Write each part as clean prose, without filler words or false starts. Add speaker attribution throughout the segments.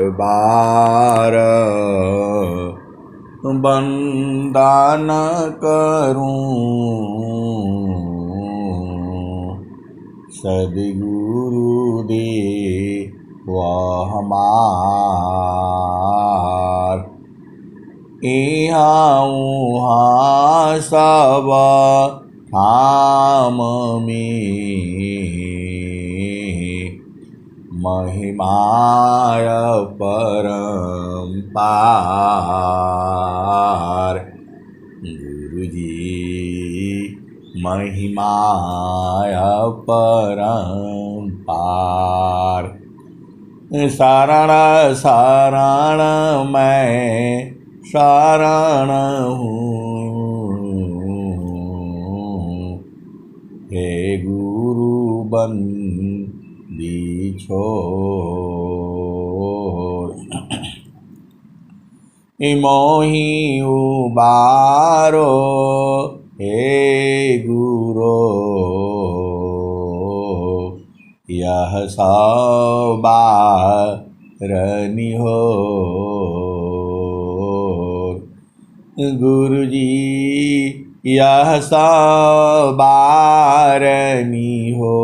Speaker 1: बार बंदन करूं सद्गुरु दे वह हमार। इहाँ उहाँ सब ठाम में महिमाय परम्पार। गुरुजी महिमाय परम्पार। शरण शरण मैं शरण हूँ, हे गुरु बंदी छोड़। मोहि उबारो हे गुरो, यह सब बारनी हो। गुरुजी यह सब बारनी हो,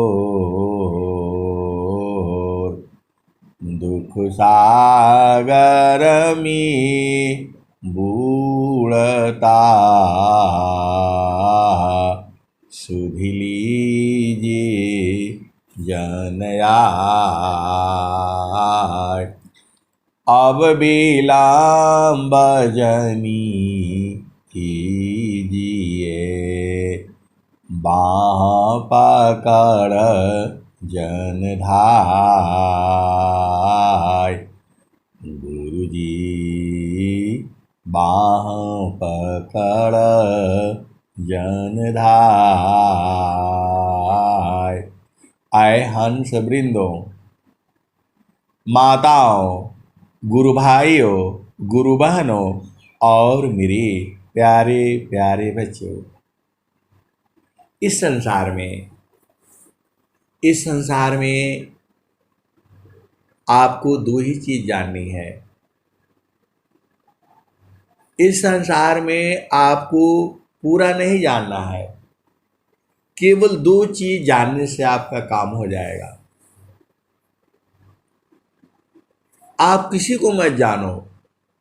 Speaker 1: दुख सागर में बूढ़ता सुध लीजिए जनयाय। अब विलंब जनी कीजिए, बाँह पकड़ जनधाय। गुरुजी बाँह पकड़ जनधाय। आए हंस वृंदों, माताओं, गुरु भाइयों, गुरु बहनों और मेरे प्यारे प्यारे बच्चों, इस संसार में आपको दो ही चीज जाननी है। इस संसार में आपको पूरा नहीं जानना है, केवल दो चीज जानने से आपका काम हो जाएगा। आप किसी को मत जानो,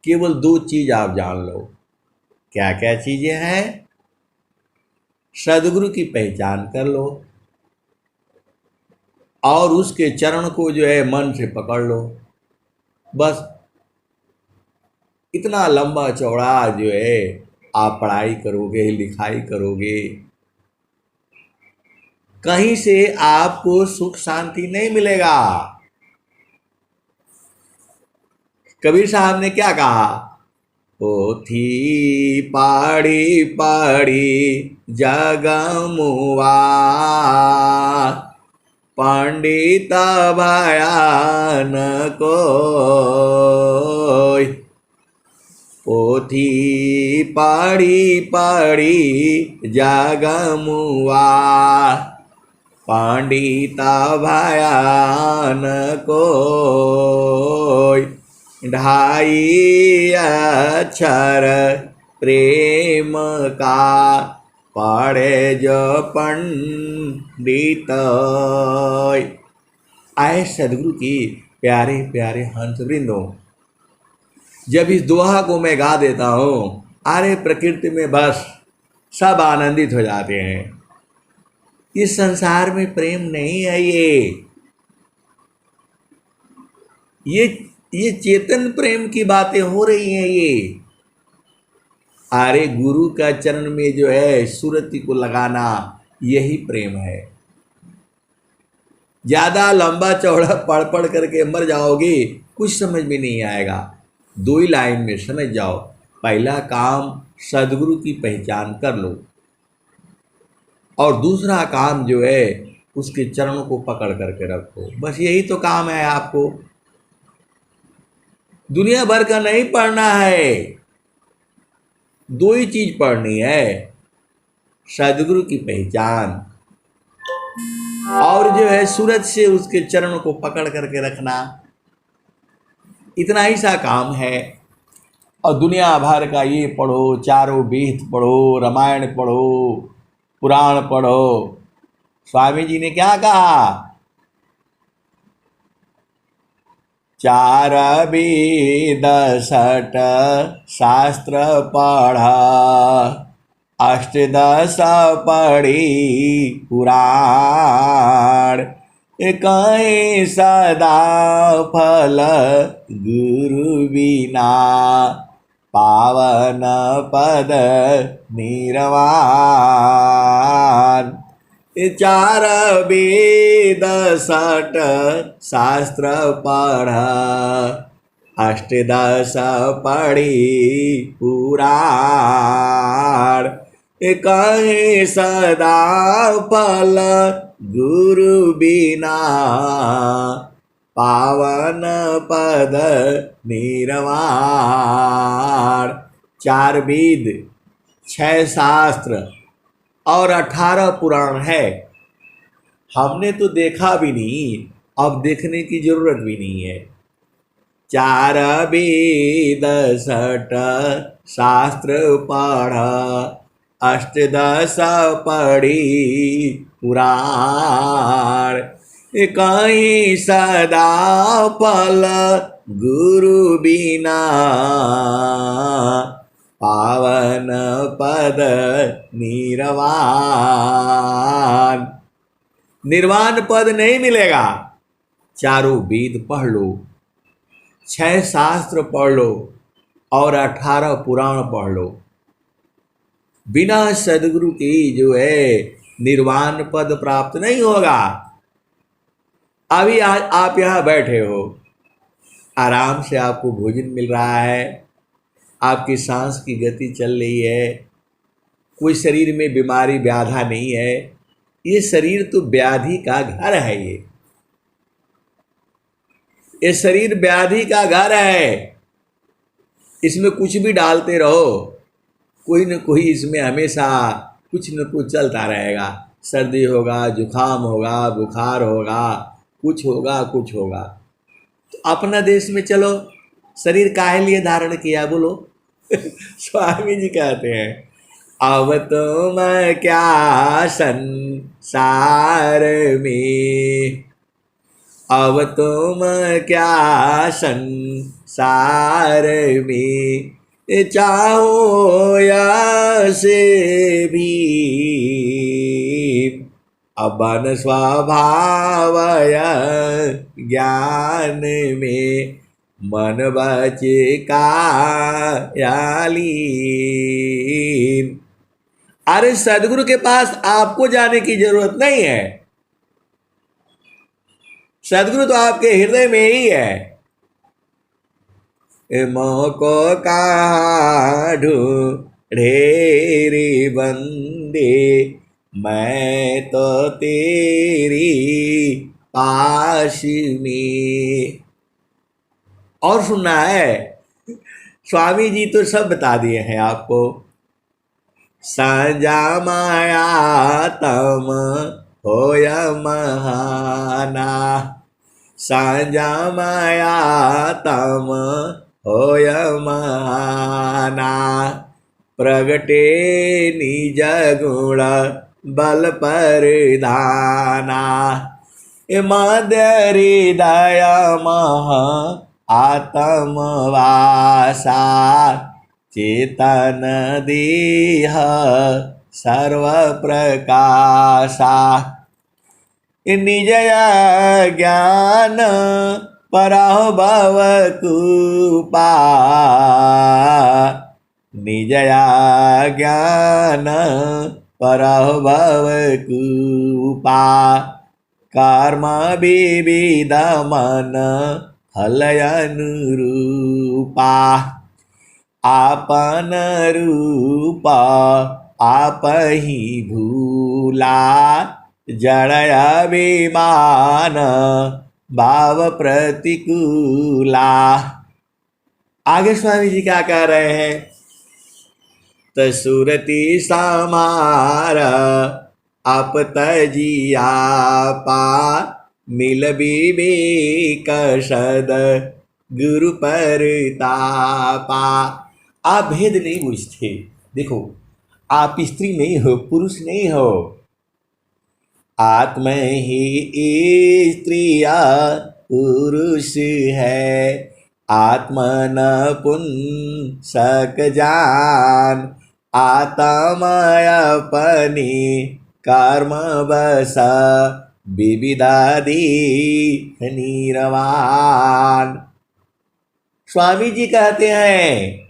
Speaker 1: केवल दो चीज आप जान लो। क्या क्या चीजें हैं? सद्गुरु की पहचान कर लो और उसके चरण को जो है मन से पकड़ लो। बस इतना लंबा चौड़ा जो है आप पढ़ाई करोगे, लिखाई करोगे, कहीं से आपको सुख शांति नहीं मिलेगा। कबीर साहब ने क्या कहा? पोथी पढ़ी पढ़ी जगमुआ, पंडित भया न कोई। पोथी पढ़ी पढ़ी जगमुआ, पंडित भया न कोई। ढाई अक्षर प्रेम का पढ़े जो पंडित। आए सद्गुरु की प्यारे प्यारे हंस वृंदों, जब इस दोहा को मैं गा देता हूँ, अरे प्रकृति में बस सब आनंदित हो जाते हैं। इस संसार में प्रेम नहीं है। ये चेतन प्रेम की बातें हो रही हैं। ये अरे गुरु का चरण में जो है सुरति को लगाना, यही प्रेम है। ज्यादा लंबा चौड़ा पढ़ पढ़ करके मर जाओगे, कुछ समझ में नहीं आएगा। दो ही लाइन में समझ जाओ। पहला काम सद्गुरु की पहचान कर लो, और दूसरा काम जो है उसके चरणों को पकड़ करके रखो। बस यही तो काम है आपको। दुनिया भर का नहीं पढ़ना है, दो ही चीज पढ़नी है, सद्गुरु की पहचान और जो है सूरज से उसके चरणों को पकड़ करके रखना। इतना ही सा काम है। और दुनिया भर का ये पढ़ो, चारों वेद पढ़ो, रामायण पढ़ो, पुराण पढ़ो। स्वामी जी ने क्या कहा? चार वेद सठ शास्त्र पढ़ा, अष्टदश पढ़ी पुराण, कहीं सदा फल गुरु बिना, पावन पद निर्वाण। चार वेद सठ शास्त्र पढ़, अष्टदश पढ़ी पुराण, कहीं सदा फल गुरु बिना, पावन पद निर्वाण। चार वेद, 6 शास्त्र और 18 पुराण है। हमने तो देखा भी नहीं, अब देखने की जरूरत भी नहीं है। चार वेद सठ शास्त्र पढ़, अष्टदश पढ़ी पुराण, कहीं सदा फल गुरु बिना, पावन पद निर्वाण। निर्वाण पद नहीं मिलेगा। चारों वेद पढ़ लो, 6 शास्त्र पढ़ लो और 18 पुराण पढ़ लो। बिना सदगुरु के जो है निर्वाण पद प्राप्त नहीं होगा। अभी आप यहाँ बैठे हो, आराम से आपको भोजन मिल रहा है, आपकी सांस की गति चल रही है, कोई शरीर में बीमारी व्याधा नहीं है। ये शरीर तो व्याधि का घर है। ये शरीर व्याधि का घर है। इसमें कुछ भी डालते रहो, कोई न कोई इसमें हमेशा कुछ न कुछ चलता रहेगा। सर्दी होगा, जुखाम होगा, बुखार होगा, कुछ होगा कुछ होगा। तो अपना देश में चलो, शरीर काहे लिए धारण किया बोलो? स्वामी जी कहते हैं, अब तुम क्या संसार में, अब तुम क्या संसार में, चाहो या से भी, अपन स्वभाव ज्ञान में, मन बचे कायालीन। अरे सदगुरु के पास आपको जाने की जरूरत नहीं है। सदगुरु तो आपके हृदय में ही है। मोको कहाँ ढूंढे रे बंदे, मैं तो तेरी पास में। और सुनना है, स्वामी जी तो सब बता दिए हैं आपको। संजा माया तम होय महाना, संजा माया तम होय महाना, प्रगटे निज गुण बल परिधाना, मद हृदय महा आत्मवासा, चेतन देह सर्व प्रकाशा, निजय ज्ञान पराभव कृपा, निजय ज्ञान पराभव कृपा, कर्म विविध मन फल अनुरूपा, आपन रूप आप ही भूला, जड़ अभिमान भाव प्रतिकूला। आगे स्वामी जी क्या कह रहे हैं? तसुरति समार आप तजिया पा, मिल विवेक सद गुरु परतापा। आप भेद नहीं बुझते। देखो, आप स्त्री नहीं हो, पुरुष नहीं हो, आत्म ही स्त्रिया पुरुष है। आत्मन पुंसक जान, आत्मय अपनी कर्म बस, विविधादि नीरवान। स्वामी जी कहते हैं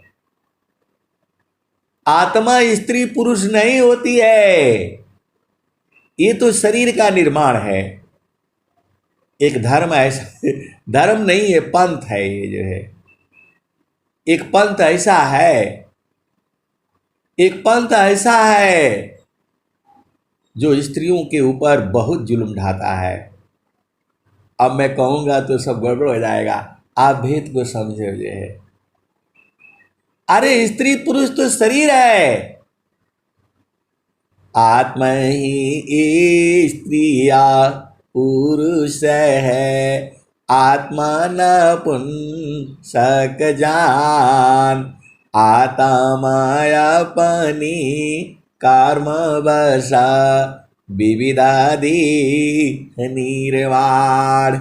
Speaker 1: आत्मा स्त्री पुरुष नहीं होती है, ये तो शरीर का निर्माण है। एक धर्म ऐसा धर्म नहीं है, पंथ है ये जो है। एक पंथ ऐसा है, एक पंथ ऐसा है जो स्त्रियों के ऊपर बहुत जुल्म ढाता है। अब मैं कहूंगा तो सब गड़बड़ हो जाएगा, आप भेद को समझे जो है। अरे स्त्री पुरुष तो शरीर है, आत्मा ही स्त्रिया पुरुष है। आत्मा न पुंसक जान, आत्माय अपनी कर्म बसा, विविधादि निर्वाण।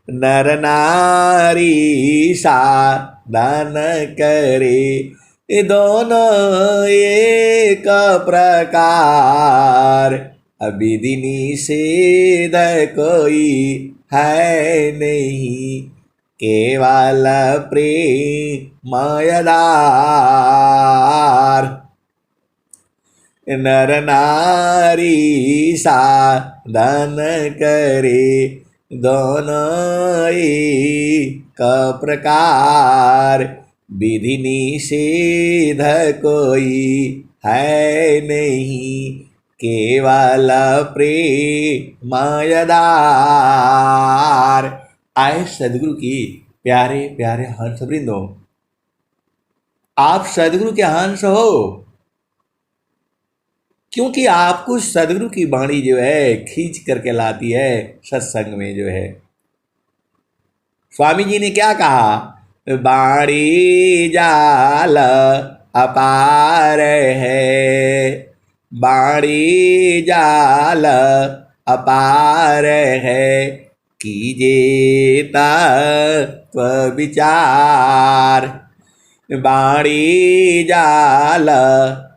Speaker 1: नर नारी साधन करे, दोनों एक प्रकार। विधि निषेध कोई है नहीं, केवल प्रेमयदार। नर नारी साधन करे, दोनों एक प्रकार। विधि निषेध कोई है नहीं, केवल प्रेमयदार। आए सदगुरु की प्यारे प्यारे हंस वृंदो, आप सदगुरु के हंस हो क्योंकि आपको सदगुरु की वाणी जो है खींच करके लाती है सत्संग में जो है। स्वामी जी ने क्या कहा, बाणी जाल अपार है, बाणी जाल अपार है। कीजिए तत्व विचार, बाणी जाल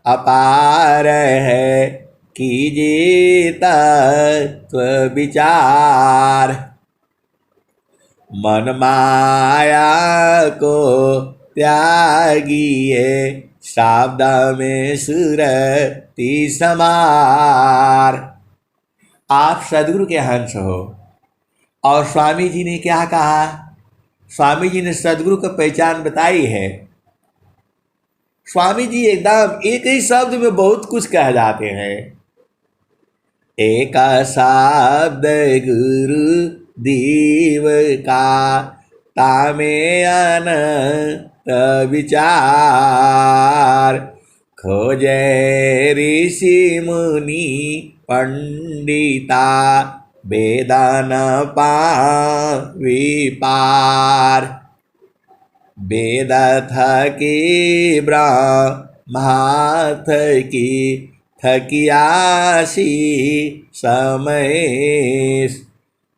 Speaker 1: अपार है। कीजिए तत्व विचार, मन माया को त्यागिए, शब्द में सुरति समार। आप सदगुरु के हंस हो। और स्वामी जी ने क्या कहा, स्वामी जी ने सदगुरु को पहचान बताई है। स्वामी जी एकदम एक ही शब्द में बहुत कुछ कह जाते हैं। एक शब्द गुरु दीव का, तामे अनंत विचार। खोजे ऋषि मुनि पंडिता, वेदन पावी पार। वेद थकी ब्रह्माथ की, थकियासी समय।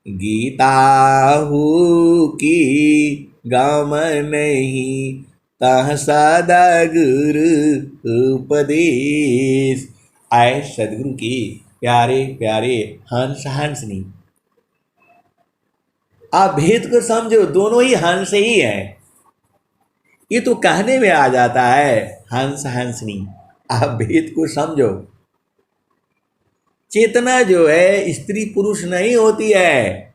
Speaker 1: गीता हूँ की गम नहीं, तह सदगुरु उपदेश। आए सदगुरु की प्यारे प्यारे हंस हंसनी, आप भेद को समझो, दोनों ही हंस ही है। ये तो कहने में आ जाता है हंस हंसनी, आप भेद को समझो। चेतना जो है स्त्री पुरुष नहीं होती है।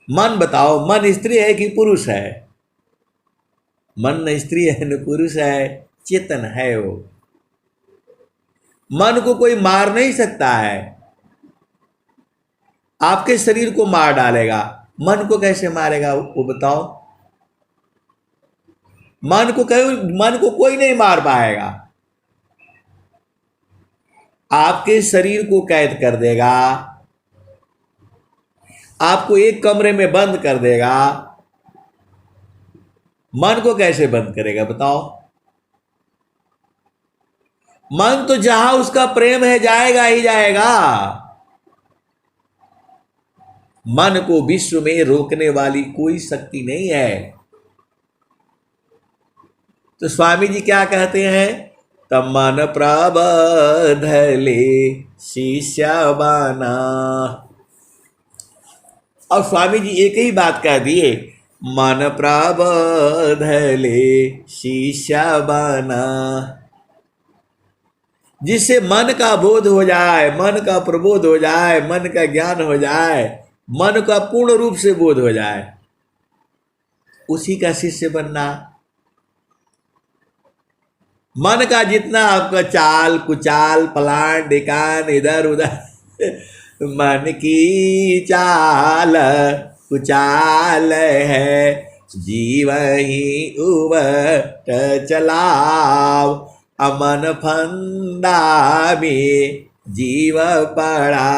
Speaker 1: मन बताओ, मन स्त्री है कि पुरुष है? मन न स्त्री है न पुरुष है, चेतन है वो। मन को कोई मार नहीं सकता है, आपके शरीर को मार डालेगा, मन को कैसे मारेगा वो बताओ? मन को कोई नहीं मार पाएगा। आपके शरीर को कैद कर देगा, आपको एक कमरे में बंद कर देगा, मन को कैसे बंद करेगा बताओ? मन तो जहां उसका प्रेम है जाएगा ही जाएगा। मन को विश्व में रोकने वाली कोई शक्ति नहीं है। तो स्वामी जी क्या कहते हैं? तब मन प्रबोध ले शिष्य बना। और स्वामी जी एक ही बात कह दिए, मन प्रबोध ले शिष्य बना। जिससे मन का बोध हो जाए, मन का प्रबोध हो जाए, मन का ज्ञान हो जाए, मन का पूर्ण रूप से बोध हो जाए, उसी का शिष्य बनना। मन का जितना आपका चाल कुचाल पलान ढिकान इधर उधर मन की चाल कुचाल है, जीव ही उबट चलाव। अमन फंदा में जीव पड़ा,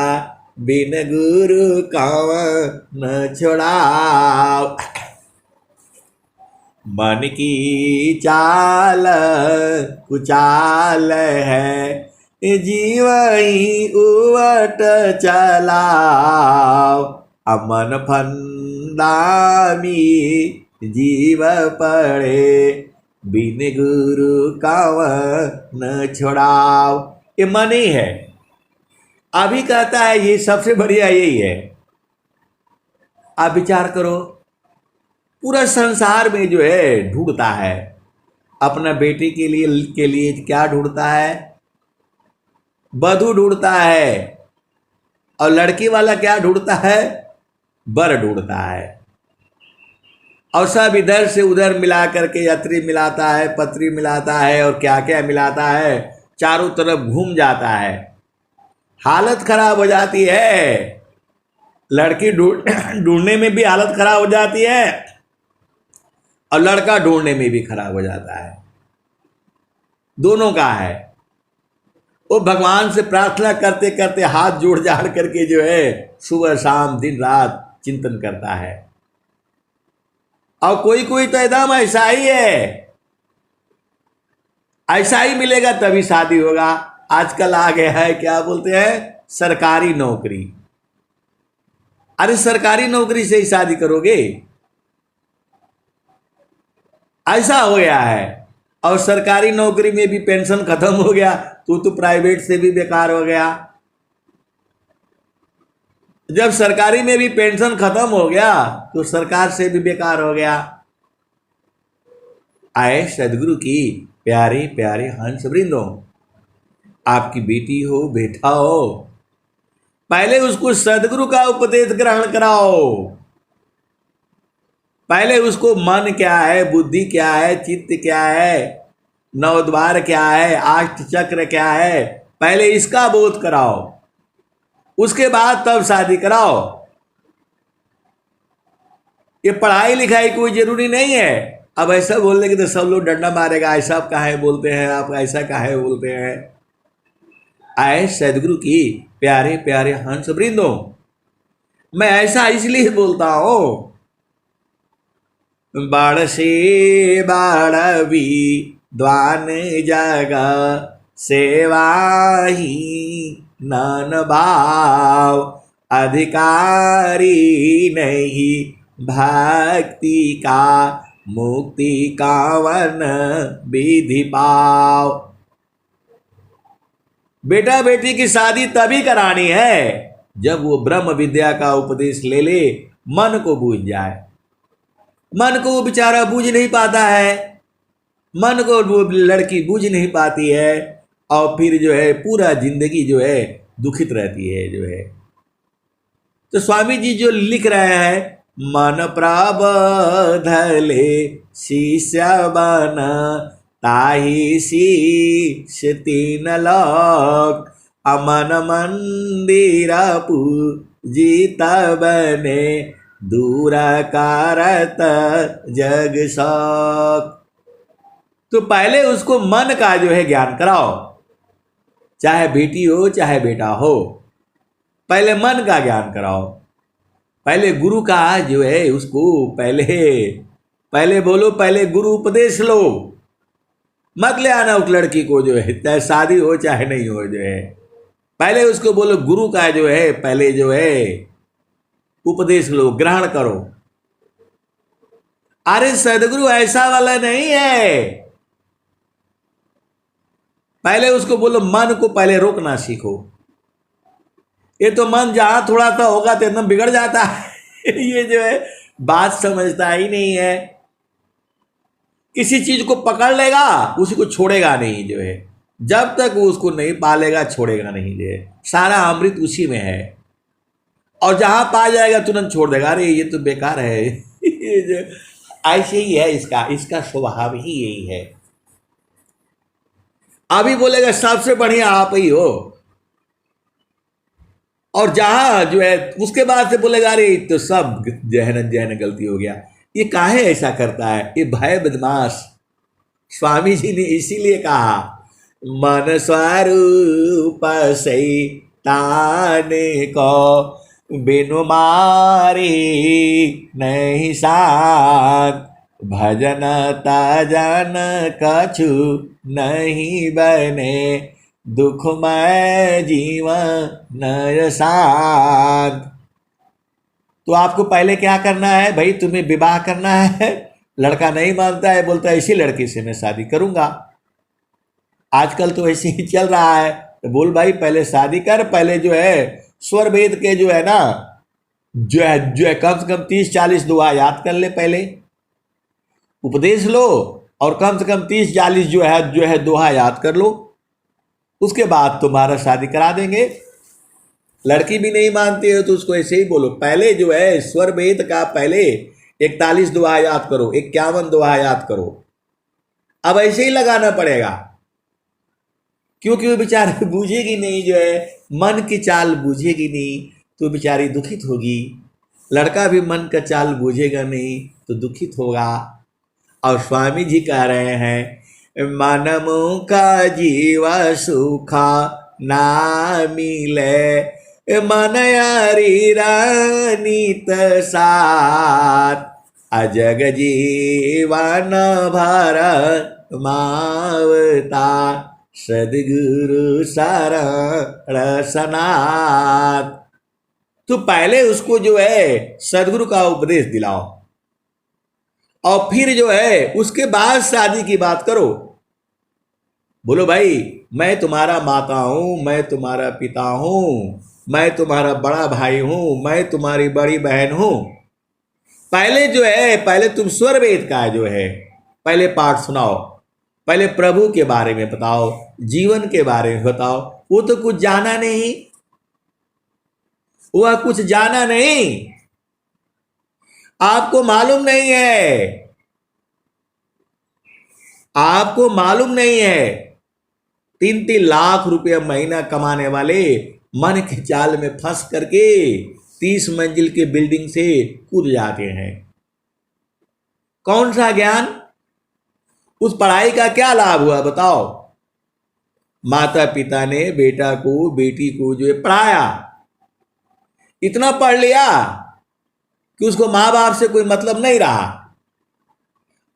Speaker 1: बिन गुरु कवन न छोड़ाव। मन की चाल कुचाल है, जीव ही उवट चलाव। अमन फंदा में जीव पड़े, बिन गुरु कवन न छोड़ाव। ये मन ही है। अभी कहता है ये सबसे बढ़िया यही है। आप विचार करो, पूरा संसार में जो है ढूंढता है, अपना बेटी के लिए क्या ढूंढता है? वधू ढूंढता है। और लड़की वाला क्या ढूंढता है? वर ढूंढता है। और सब इधर से उधर मिला करके यात्री मिलाता है, पत्री मिलाता है, और क्या क्या मिलाता है, चारों तरफ घूम जाता है। हालत खराब हो जाती है। लड़की ढूंढने में भी हालत खराब हो जाती है, और लड़का ढूंढने में भी खराब हो जाता है। दोनों का है। वो भगवान से प्रार्थना करते करते हाथ जोड़ जाड़ करके जो है सुबह शाम दिन रात चिंतन करता है। और कोई कोई तो एकदम ऐसा ही है, ऐसा ही मिलेगा तभी शादी होगा। आजकल आ गया है क्या बोलते हैं, सरकारी नौकरी। अरे सरकारी नौकरी से ही शादी करोगे? ऐसा हो गया है। और सरकारी नौकरी में भी पेंशन खत्म हो गया, तो प्राइवेट से भी बेकार हो गया। जब सरकारी में भी पेंशन खत्म हो गया तो सरकार से भी बेकार हो गया। आए सदगुरु की प्यारे प्यारे हंस वृंदों, आपकी बेटी हो बेटा हो, पहले उसको सदगुरु का उपदेश ग्रहण कराओ। पहले उसको मन क्या है, बुद्धि क्या है, चित्त क्या है, नवद्वार क्या है, आष्ट चक्र क्या है, पहले इसका बोध कराओ। उसके बाद तब शादी कराओ। ये पढ़ाई लिखाई कोई जरूरी नहीं है। अब ऐसा बोलने की तो सब लोग डंडा मारेगा, ऐसा आप काहे बोलते हैं, आप ऐसा काहे बोलते हैं। आए सदगुरु की प्यारे प्यारे हंस वृंदों, मैं ऐसा इसलिए बोलता हूं, बाढ़ से बाढ़वी द्वान जगा सेवा ही नन भाव। अधिकारी नहीं भक्ति का, मुक्ति कावन विधि पाव। बेटा बेटी की शादी तभी करानी है जब वो ब्रह्म विद्या का उपदेश ले ले, मन को बूझ जाए। मन को वो बेचारा बूझ नहीं पाता है, मन को वो लड़की बूझ नहीं पाती है, और फिर जो है पूरा जिंदगी जो है दुखित रहती है जो है। तो स्वामी जी जो लिख रहे हैं, मन प्रबोध ले शिष्य बन, ताहि शीश तीन लोक। अमन मंदिर पूजित बने, दूर कारत जग शोक। तो पहले उसको मन का जो है ज्ञान कराओ, चाहे बेटी हो चाहे बेटा हो, पहले मन का ज्ञान कराओ। पहले गुरु का जो है उसको पहले बोलो, पहले गुरु उपदेश लो, मत ले आना उस लड़की को जो है, चाहे शादी हो चाहे नहीं हो जो है। पहले उसको बोलो गुरु का जो है पहले जो है उपदेश लो, ग्रहण करो। अरे सदगुरु ऐसा वाला नहीं है। पहले उसको बोलो मन को पहले रोकना सीखो। ये तो मन जहां थोड़ा सा होगा तो एकदम बिगड़ जाता है। ये जो है बात समझता ही नहीं है। किसी चीज को पकड़ लेगा उसी को छोड़ेगा नहीं जो है, जब तक वो उसको नहीं पालेगा छोड़ेगा नहीं जो है। सारा अमृत उसी में है, और जहां पा जाएगा तुरंत छोड़ देगा, अरे ये तो बेकार है। ये जो ऐसे ही है, इसका स्वभाव ही यही है। अभी बोलेगा सबसे बढ़िया आप ही हो, और जहां जो है उसके बाद से बोलेगा अरे तो सब जहन गलती हो गया। ये काहे ऐसा करता है? ये भय बदमाश। स्वामी जी ने इसीलिए कहा मन स्वरूप सैताने को बिनु मारे नहीं शांत, भजन तजन कछु नहीं बने, दुखमय जीवन नय शांत। तो आपको पहले क्या करना है भाई? तुम्हें विवाह करना है। लड़का नहीं मानता है, बोलता है इसी लड़की से मैं शादी करूंगा। आजकल तो ऐसे ही चल रहा है। तो बोल भाई पहले शादी कर, पहले जो है स्वर वेद के जो है ना जो है कम से कम 30-40 दुआ याद कर ले। पहले उपदेश लो और कम से कम 30-40 जो है दोहा याद कर लो। उसके बाद तुम्हारा शादी करा देंगे। लड़की भी नहीं मानती है तो उसको ऐसे ही बोलो, पहले जो है स्वर वेद का पहले 41 दुआ याद करो, 51 दुआ याद करो। अब ऐसे ही लगाना पड़ेगा, क्योंकि वो बेचारी बूझेगी नहीं, जो है मन की चाल बूझेगी नहीं तो बेचारी दुखित होगी। लड़का भी मन का चाल बूझेगा नहीं तो दुखित होगा। और स्वामी जी कह रहे हैं मनमु का जीवा सुखा ना मिले, मन यारी रानीत साथ, अजग जीवन भर मावता, सदगुरु शरण सनाथ। तो पहले उसको जो है सदगुरु का उपदेश दिलाओ, और फिर जो है उसके बाद शादी की बात करो। बोलो भाई मैं तुम्हारा माता हूं, मैं तुम्हारा पिता हूं, मैं तुम्हारा बड़ा भाई हूं, मैं तुम्हारी बड़ी बहन हूं। पहले जो है पहले तुम स्वर वेद का जो है पहले पाठ सुनाओ, पहले प्रभु के बारे में बताओ, जीवन के बारे में बताओ। वो तो कुछ जाना नहीं, वह कुछ जाना नहीं, आपको मालूम नहीं है, आपको मालूम नहीं है। 3-3 लाख रुपया महीना कमाने वाले मन के जाल में फंस करके 30 मंजिल के बिल्डिंग से कूद जाते हैं। कौन सा ज्ञान? उस पढ़ाई का क्या लाभ हुआ बताओ? माता पिता ने बेटा को बेटी को जो है पढ़ाया, इतना पढ़ लिया कि उसको माँ बाप से कोई मतलब नहीं रहा।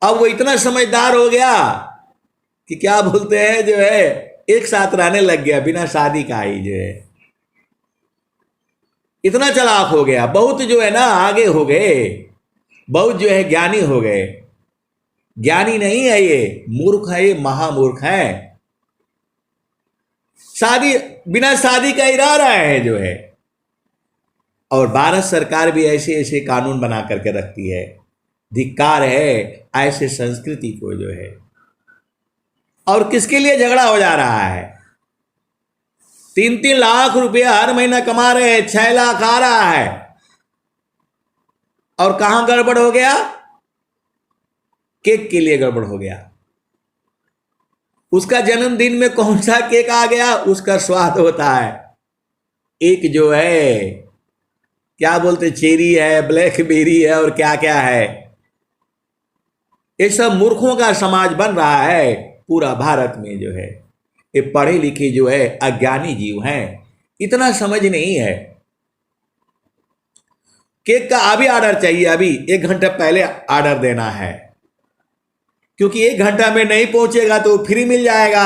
Speaker 1: अब वो इतना समझदार हो गया कि क्या बोलते हैं जो है एक साथ रहने लग गया बिना शादी का ही, जो है इतना चालाक हो गया। बहुत जो है ना आगे हो गए, बहुत जो है ज्ञानी हो गए। ज्ञानी नहीं है ये, मूर्ख है, ये महामूर्ख है। शादी बिना शादी का ही रह रहे हैं जो है। और भारत सरकार भी ऐसे ऐसे कानून बना करके रखती है। धिक्कार है ऐसे संस्कृति को जो है। और किसके लिए झगड़ा हो जा रहा है? 3-3 लाख रुपया हर महीना कमा रहे हैं, 6 लाख आ रहा है। और कहां गड़बड़ हो गया? केक के लिए गड़बड़ हो गया। उसका जन्मदिन में कौन सा केक आ गया? उसका स्वाद होता है एक जो है क्या बोलते, चेरी है, ब्लैकबेरी है और क्या क्या है। ये सब मूर्खों का समाज बन रहा है पूरा भारत में जो है। ये पढ़े लिखे जो है अज्ञानी जीव हैं, इतना समझ नहीं है। केक का अभी ऑर्डर चाहिए, अभी 1 घंटा पहले ऑर्डर देना है। क्योंकि 1 घंटा में नहीं पहुंचेगा तो फ्री मिल जाएगा।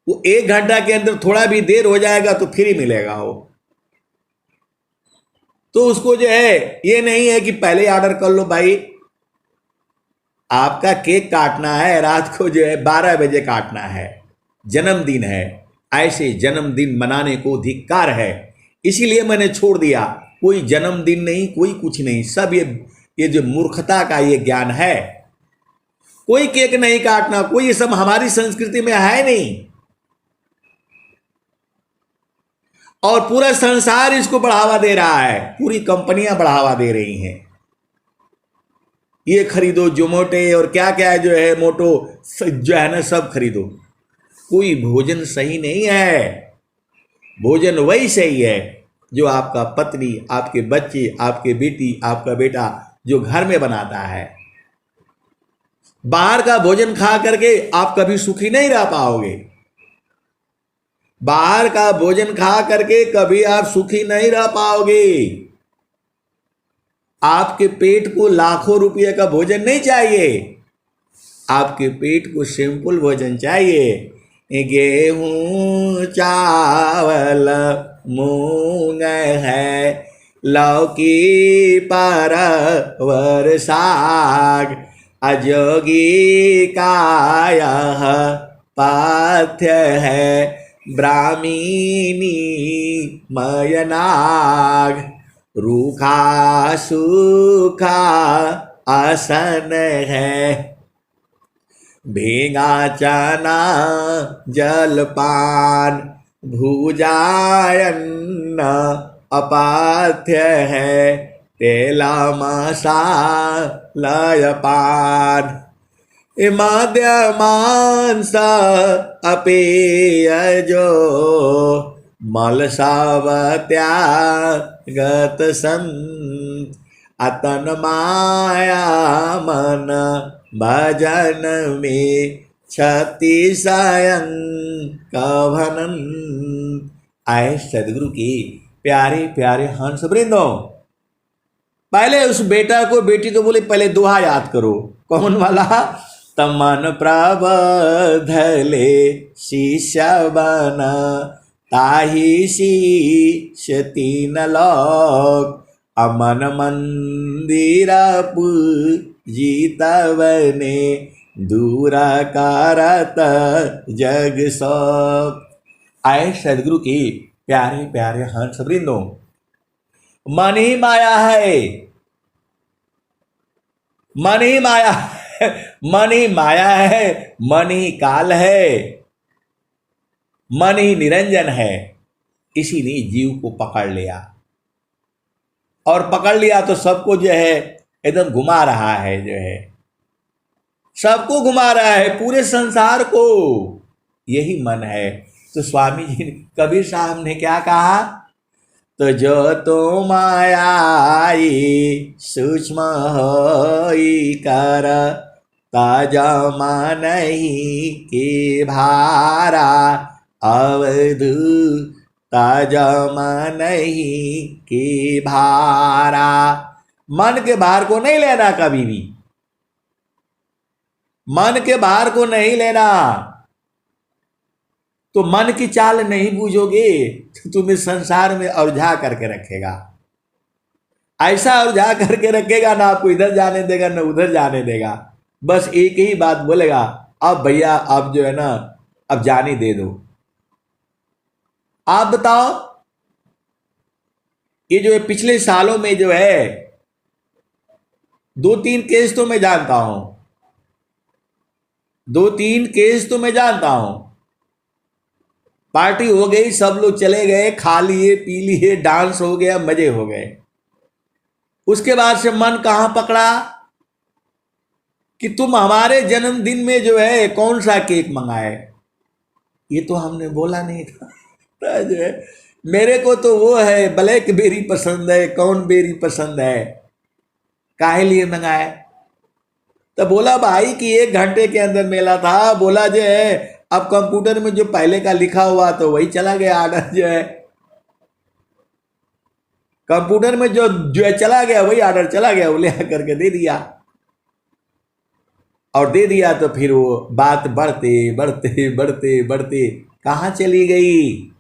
Speaker 1: वो 1 घंटा के अंदर थोड़ा भी देर हो जाएगा तो फ्री मिलेगा वो। तो उसको जो है ये नहीं है कि पहले ऑर्डर कर लो भाई, आपका केक काटना है रात को जो है 12 बजे काटना है, जन्मदिन है, ऐसे जन्मदिन मनाने को धिक्कार है। इसीलिए मैंने छोड़ दिया, कोई जन्मदिन नहीं, कोई कुछ नहीं, सब ये जो मूर्खता का ये ज्ञान है। कोई केक नहीं काटना, कोई ये सब हमारी संस्कृति में है नहीं। और पूरा संसार इसको बढ़ावा दे रहा है, पूरी कंपनियां बढ़ावा दे रही हैं, ये खरीदो जोमोटे और क्या क्या जो है मोटो जो है ना सब खरीदो। कोई भोजन सही नहीं है। भोजन वही सही है जो आपका पत्नी, आपके बच्चे, आपके बेटी, आपका बेटा जो घर में बनाता है। बाहर का भोजन खा करके आप कभी सुखी नहीं रह पाओगे। बाहर का भोजन खा करके कभी आप सुखी नहीं रह पाओगे। आपके पेट को लाखों रुपये का भोजन नहीं चाहिए, आपके पेट को सिंपल भोजन चाहिए। गेहूं चावल मूंग है, लौकी परवर साग, अजोगी काया पाथ्य है, ब्राह्मीणी मयनाग, रूखा सूखा आसन है, भीगा चना जलपान, भुजायन्न अपाथ्य है, तेला मसाला पान, मद्य मांस अपेय जो, मल सब त्यागत सन, अतन माया मन भजन में छत्तीसयन कभनन। आए सदगुरु की प्यारे प्यारे हंस वृंदों, पहले उस बेटा को बेटी को बोले पहले दोहा याद करो। कौन वाला? तमन प्रबधले शिष्य बन, ताहि शीश तीन लोक, अमन मंदिर पूजितवने, दूर करत जग शोक। आए सदगुरु की प्यारे प्यारे हंस वृंदों, मन ही माया है, मन ही माया है, मन ही माया है, मन ही काल है, मन ही निरंजन है। इसी ने जीव को पकड़ लिया, और पकड़ लिया तो सबको जो है एकदम घुमा रहा है, जो है सबको घुमा रहा है, पूरे संसार को। यही मन है। तो स्वामी जी कबीर साहब ने क्या कहा? तो जो तो मायाई सूक्ष्म होई कर, ताजा नहीं के भारा, अवधु ताजा नहीं के भारा। मन के भार को नहीं लेना, कभी भी मन के भार को नहीं लेना। तो मन की चाल नहीं बूझोगे तो तुम्हें संसार में उलझा करके रखेगा, ऐसा उलझा करके रखेगा ना आपको इधर जाने देगा ना उधर जाने देगा। बस एक ही बात बोलेगा, अब भैया अब जो है ना अब जाने दे दो। आप बताओ, ये जो है पिछले सालों में जो है 2-3 केस तो मैं जानता हूं, 2-3 केस तो मैं जानता हूं। पार्टी हो गई, सब लोग चले गए, खा लिए पी लिए, डांस हो गया, मजे हो गए। उसके बाद से मन कहां पकड़ा कि तुम हमारे जन्मदिन में जो है कौन सा केक मंगाए। ये तो हमने बोला नहीं था। तो जो है मेरे को तो वो है ब्लैकबेरी पसंद है, कौन बेरी पसंद है, काहे लिए मंगाए। तो बोला भाई कि 1 घंटे के अंदर मेला था। बोला जो है अब कंप्यूटर में जो पहले का लिखा हुआ तो वही चला गया ऑर्डर, जो है कंप्यूटर में जो है चला गया वही ऑर्डर चला गया, वो ले करके दे दिया। और दे दिया तो फिर वो बात बढ़ते बढ़ते बढ़ते बढ़ते कहाँ चली गई,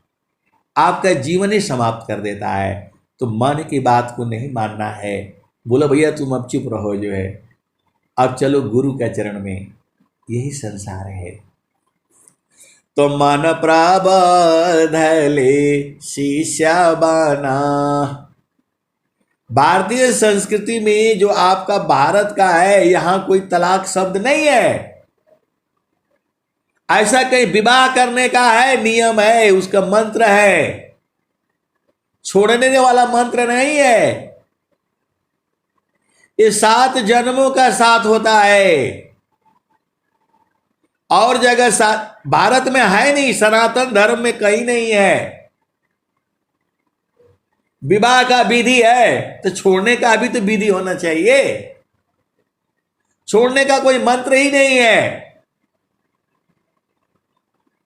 Speaker 1: आपका जीवन ही समाप्त कर देता है। तो मन की बात को नहीं मानना है, बोलो भैया तुम अब चुप रहो जो है, अब चलो गुरु के चरण में, यही संसार है। तो मन प्रबोध ले शिष्य बना। भारतीय संस्कृति में जो आपका भारत का है, यहां कोई तलाक शब्द नहीं है। ऐसा कहीं विवाह करने का है नियम है, उसका मंत्र है, छोड़ने वाला मंत्र नहीं है। ये 7 जन्मों का साथ होता है। और जगह भारत में है नहीं, सनातन धर्म में कहीं नहीं है। विवाह का विधि है तो छोड़ने का भी तो विधि होना चाहिए। छोड़ने का कोई मंत्र ही नहीं है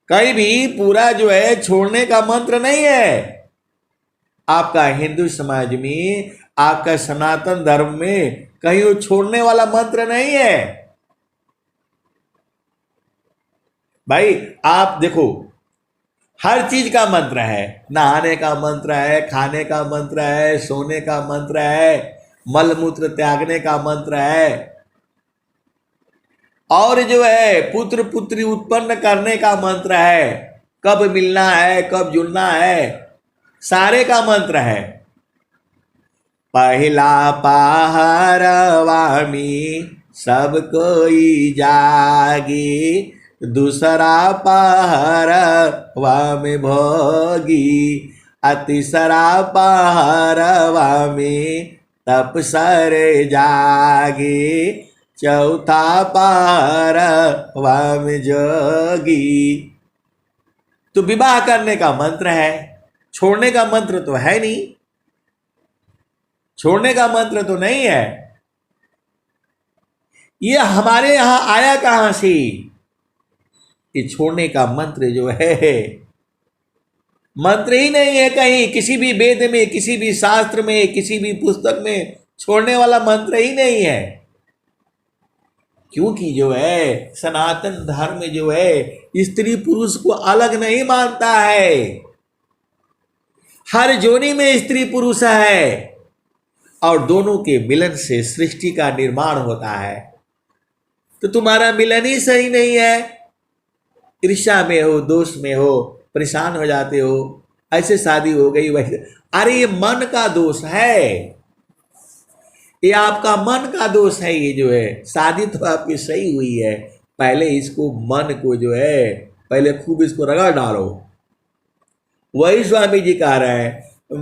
Speaker 1: कहीं भी, पूरा जो है छोड़ने का मंत्र नहीं है। आपका हिंदू समाज में, आपका सनातन धर्म में कहीं वो छोड़ने वाला मंत्र नहीं है। भाई आप देखो, हर चीज का मंत्र है, नहाने का मंत्र है, खाने का मंत्र है, सोने का मंत्र है, मल मूत्र त्यागने का मंत्र है, और जो है पुत्र पुत्री उत्पन्न करने का मंत्र है, कब मिलना है, कब जुड़ना है, सारे का मंत्र है। पहला पहरवामी सब कोई जागी, दूसरा पहरवा में भोगी, तीसरा पहरवा में तपसर जागी, चौथा पहरवा में जोगी। तो विवाह करने का मंत्र है, छोड़ने का मंत्र तो है नहीं, छोड़ने का मंत्र तो नहीं है। ये हमारे यहां आया कहां से, कि छोड़ने का मंत्र जो है, मंत्र ही नहीं है कहीं, किसी भी वेद में, किसी भी शास्त्र में, किसी भी पुस्तक में छोड़ने वाला मंत्र ही नहीं है। क्योंकि जो है सनातन धर्म जो है स्त्री पुरुष को अलग नहीं मानता है, हर जोनी में स्त्री पुरुष है, और दोनों के मिलन से सृष्टि का निर्माण होता है। तो तुम्हारा मिलन ही सही नहीं है, ईर्ष्या में हो, दोष में हो, परेशान हो जाते हो, ऐसे शादी हो गई वैसे। अरे ये मन का दोष है, ये आपका मन का दोष है। ये जो है शादी तो आपकी सही हुई है, पहले इसको मन को जो है पहले खूब इसको रगड़ डालो। वही स्वामी जी कह रहे हैं,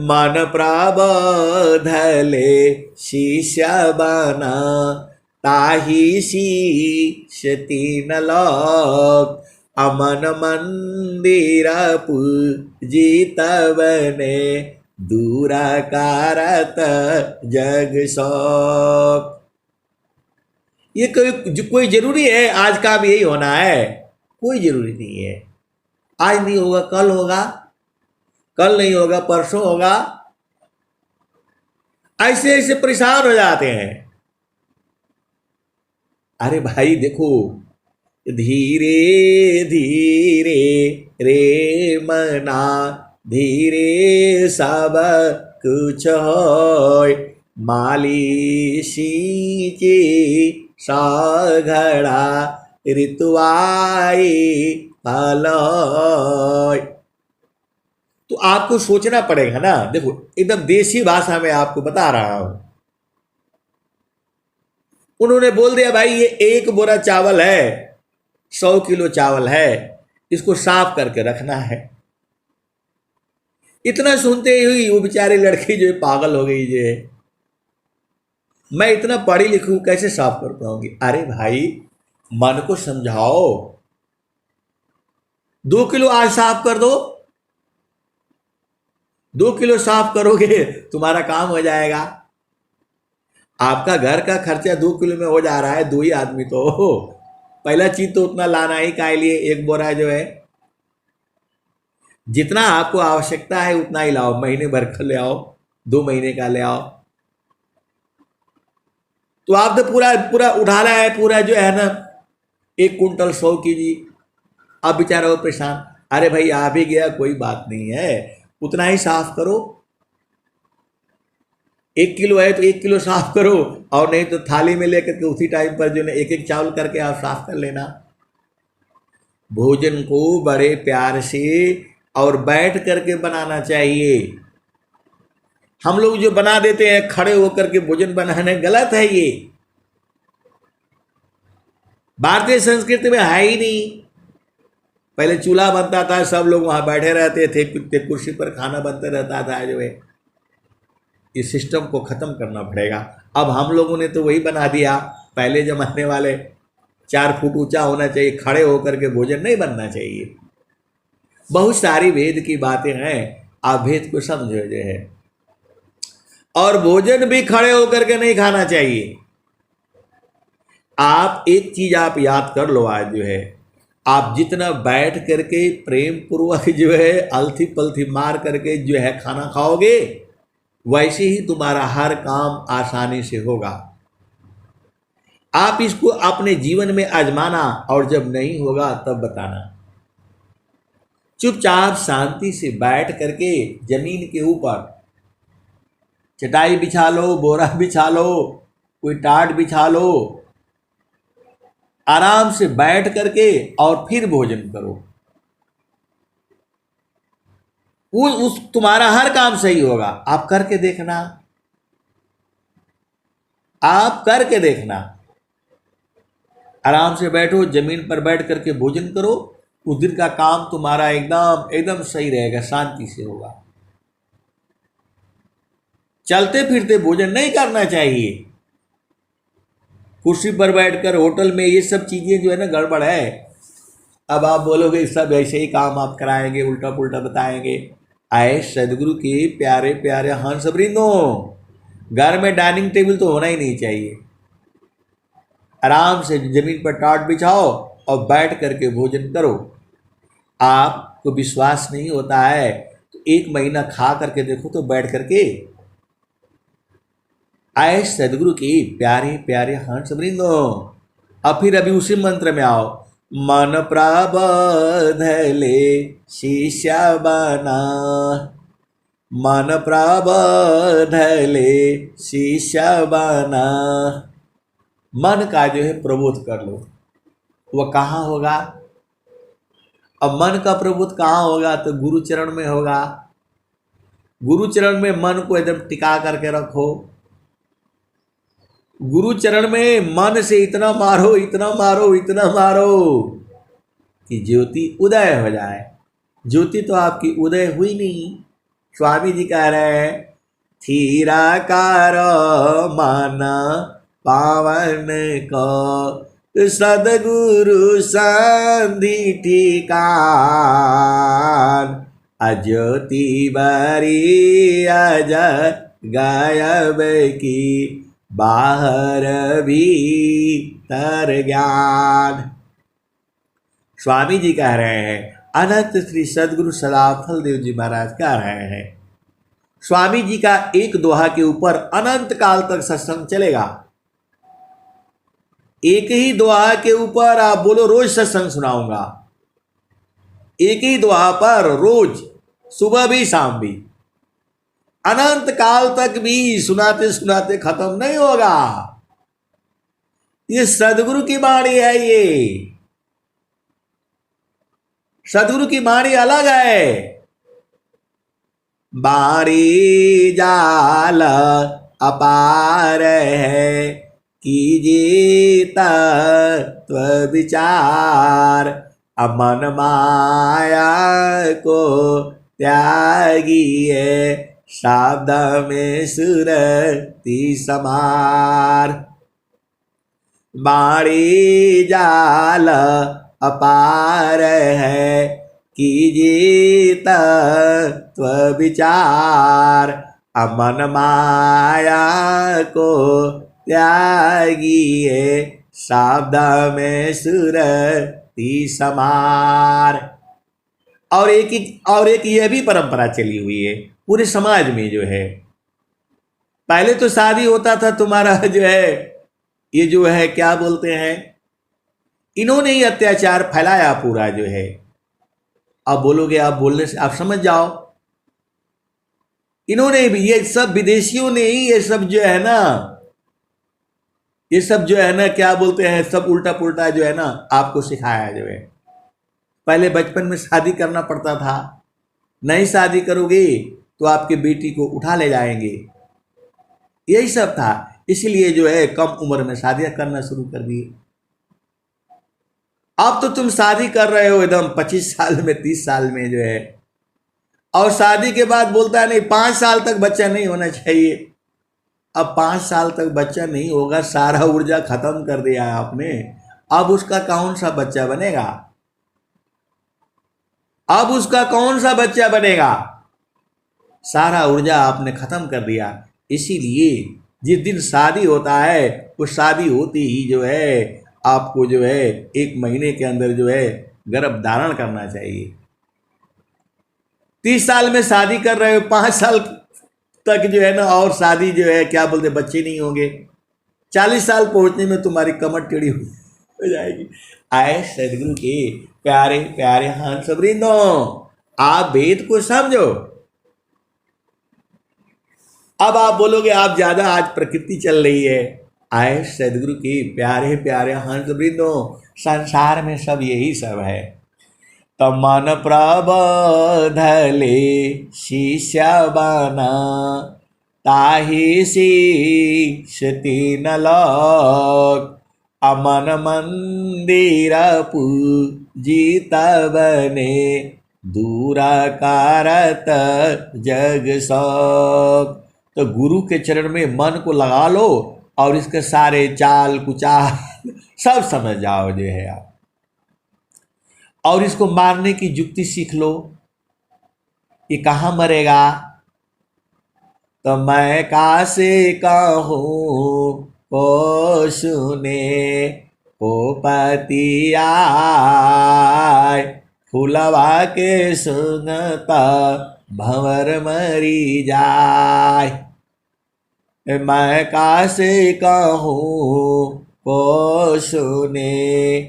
Speaker 1: मन प्रबोध ले शिष्य बना, ताहि शीश 3 लोक, अमन मंदिर पूजित बने, दूरा कारत जग शोक। ये कोई जरूरी है आज का भी यही होना है? कोई जरूरी नहीं है। आज नहीं होगा कल होगा, कल नहीं होगा परसों होगा, ऐसे ऐसे परेशान हो जाते हैं। अरे भाई देखो, धीरे धीरे रे मना, धीरे सब कुछ होय, मालिशी के साघड़ा ऋतुआई फलोय। तो आपको सोचना पड़ेगा ना। देखो एकदम देसी भाषा में आपको बता रहा हूं। उन्होंने बोल दिया भाई ये 1 बोरा चावल है, 100 किलो चावल है, इसको साफ करके रखना है। इतना सुनते ही वो बेचारी लड़की जो पागल हो गई, जो मैं इतना पढ़ी लिखी कैसे साफ कर पाऊंगी। अरे भाई मन को समझाओ, 2 किलो आज साफ कर दो, 2 किलो साफ करोगे तुम्हारा काम हो जाएगा। आपका घर का खर्चा 2 किलो में हो जा रहा है, 2 ही आदमी तो हो। पहला चीज तो उतना लाना ही काहे लिए, 1 बोरा जो है, जितना आपको आवश्यकता है उतना ही लाओ, महीने भर का ले आओ, 2 महीने का ले आओ। तो आप तो पूरा पूरा उठाना है, पूरा जो है ना 1 कुंटल 100 कीजिए। अब बेचारा वो परेशान, अरे भाई आ भी गया कोई बात नहीं है, उतना ही साफ करो, 1 किलो है तो 1 किलो साफ करो, और नहीं तो थाली में लेकर के उसी टाइम पर जो है एक एक चावल करके आप साफ कर लेना। भोजन को बड़े प्यार से और बैठ करके बनाना चाहिए। हम लोग जो बना देते हैं खड़े होकर के भोजन बनाने, गलत है ये। भारतीय संस्कृति में है ही नहीं। पहले चूल्हा बनता था, सब लोग वहां बैठे रहते थे, कुर्सी पर खाना बनता रहता था। जो है इस सिस्टम को खत्म करना पड़ेगा। अब हम लोगों ने तो वही बना दिया। पहले जमाने वाले 4 फुट ऊंचा होना चाहिए, खड़े होकर के भोजन नहीं बनना चाहिए। बहुत सारी वेद की बातें हैं, आप भेद को समझो जो है। और भोजन भी खड़े होकर के नहीं खाना चाहिए। आप एक चीज आप याद कर लो, आज जो है आप जितना बैठ करके प्रेम पूर्वक जो है अलथी पलथी मार करके जो है खाना खाओगे, वैसे ही तुम्हारा हर काम आसानी से होगा। आप इसको अपने जीवन में आजमाना, और जब नहीं होगा तब बताना। चुपचाप शांति से बैठ करके जमीन के ऊपर चटाई बिछा लो, बोरा बिछा लो, कोई टाट बिछा लो, आराम से बैठ करके और फिर भोजन करो। उस तुम्हारा हर काम सही होगा। आप करके देखना, आप करके देखना। आराम से बैठो, जमीन पर बैठ करके भोजन करो, उस दिन का काम तुम्हारा एकदम एकदम सही रहेगा, शांति से होगा। चलते फिरते भोजन नहीं करना चाहिए। कुर्सी पर बैठकर होटल में ये सब चीजें जो है ना गड़बड़ है। अब आप बोलोगे सब ऐसे ही काम आप कराएंगे, उल्टा पुल्टा बताएंगे। आए सदगुरु के प्यारे प्यारे हंस वृंदो, घर में डाइनिंग टेबल तो होना ही नहीं चाहिए। आराम से जमीन पर टाट बिछाओ और बैठ करके भोजन करो। आपको विश्वास नहीं होता है तो 1 महीना खा करके देखो तो बैठ करके। आए सदगुरु की प्यारे प्यारे हंस वृंदो। अब फिर अभी उसी मंत्र में आओ। मन प्रबोधले शिष्य बना, मन प्रबोधले शिष्य बना। मन का जो है प्रबोध कर लो। वह कहाँ होगा? अब मन का प्रबोध कहाँ होगा? तो गुरु चरण में होगा। गुरु चरण में मन को एकदम टिका करके रखो। गुरु चरण में मन से इतना मारो, इतना मारो, इतना मारो कि ज्योति उदय हो जाए। ज्योति तो आपकी उदय हुई नहीं। स्वामी जी कह रहे हैं, थीराकार मन पावन को सदगुरु संधि ठिकान, अज्योति बरी अज गायब की बाहर भीतर ज्ञान। स्वामी जी कह रहे हैं, अनंत श्री सदगुरु सदाफल देव जी महाराज कह रहे हैं, स्वामी जी का एक दोहा के ऊपर अनंत काल तक सत्संग चलेगा। एक ही दोहा के ऊपर आप बोलो रोज सत्संग सुनाऊंगा। एक ही दोहा पर रोज, सुबह भी शाम भी, अनंत काल तक भी सुनाते सुनाते खत्म नहीं होगा। ये सदगुरु की वाणी है। ये सदगुरु की वाणी अलग है। बारी जाल अपार है, कीजिए तत्व विचार, अमन माया को त्यागिए, शब्द में सुरति समार। बाड़ी जाल अपार है, कीजिए तत्व विचार, अमन माया को त्यागिए, शब्द में सुरति समार। और एक यह भी परंपरा चली हुई है पूरे समाज में जो है। पहले तो शादी होता था तुम्हारा जो है, ये जो है क्या बोलते हैं, इन्होंने ही अत्याचार फैलाया पूरा जो है। अब बोलोगे, आप बोलने से आप समझ जाओ, इन्होंने भी, ये सब विदेशियों ने ही ये सब जो है ना, ये सब जो है ना क्या बोलते हैं, सब उल्टा पुल्टा जो है ना आपको सिखाया जो है। पहले बचपन में शादी करना पड़ता था, नहीं शादी करोगे तो आपके बेटी को उठा ले जाएंगे, यही सब था। इसलिए जो है कम उम्र में शादियां करना शुरू कर दिए। अब तो तुम शादी कर रहे हो एकदम 25 साल में, 30 साल में जो है, और शादी के बाद बोलता है नहीं 5 साल तक बच्चा नहीं होना चाहिए। अब 5 साल तक बच्चा नहीं होगा, सारा ऊर्जा खत्म कर दिया है आपने, अब उसका कौन सा बच्चा बनेगा? अब उसका कौन सा बच्चा बनेगा? सारा ऊर्जा आपने खत्म कर दिया। इसीलिए जिस दिन शादी होता है, उस शादी होती ही जो है आपको जो है 1 महीने के अंदर जो है गर्भ धारण करना चाहिए। 30 साल में शादी कर रहे हो, 5 साल तक जो है ना, और शादी जो है क्या बोलते, बच्चे नहीं होंगे। 40 साल पहुंचने में तुम्हारी कमर टेढ़ी हो जाएगी। आए सदगुरु के प्यारे प्यारे हंस वृंदों, आप वेद को समझो। अब आप बोलोगे आप ज्यादा, आज प्रकृति चल रही है। आए सदगुरु के प्यारे प्यारे हंस वृंदों, संसार में सब यही सब है। तमन प्रबोधले शिष्य बना, ताहि शीश तीन लोक, अमन मंदिर पूजित बने, दूरा कारत जग शोक। तो गुरु के चरण में मन को लगा लो और इसके सारे चाल कुचाल सब समझ जाओ जो है आप, और इसको मारने की युक्ति सीख लो। ये कहाँ मरेगा? तो मैं कासे कहूँ को सुने, को पति आय, फूलवा के सुनता भंवर मरी जाय। मैं कासे कहूँ को सुने,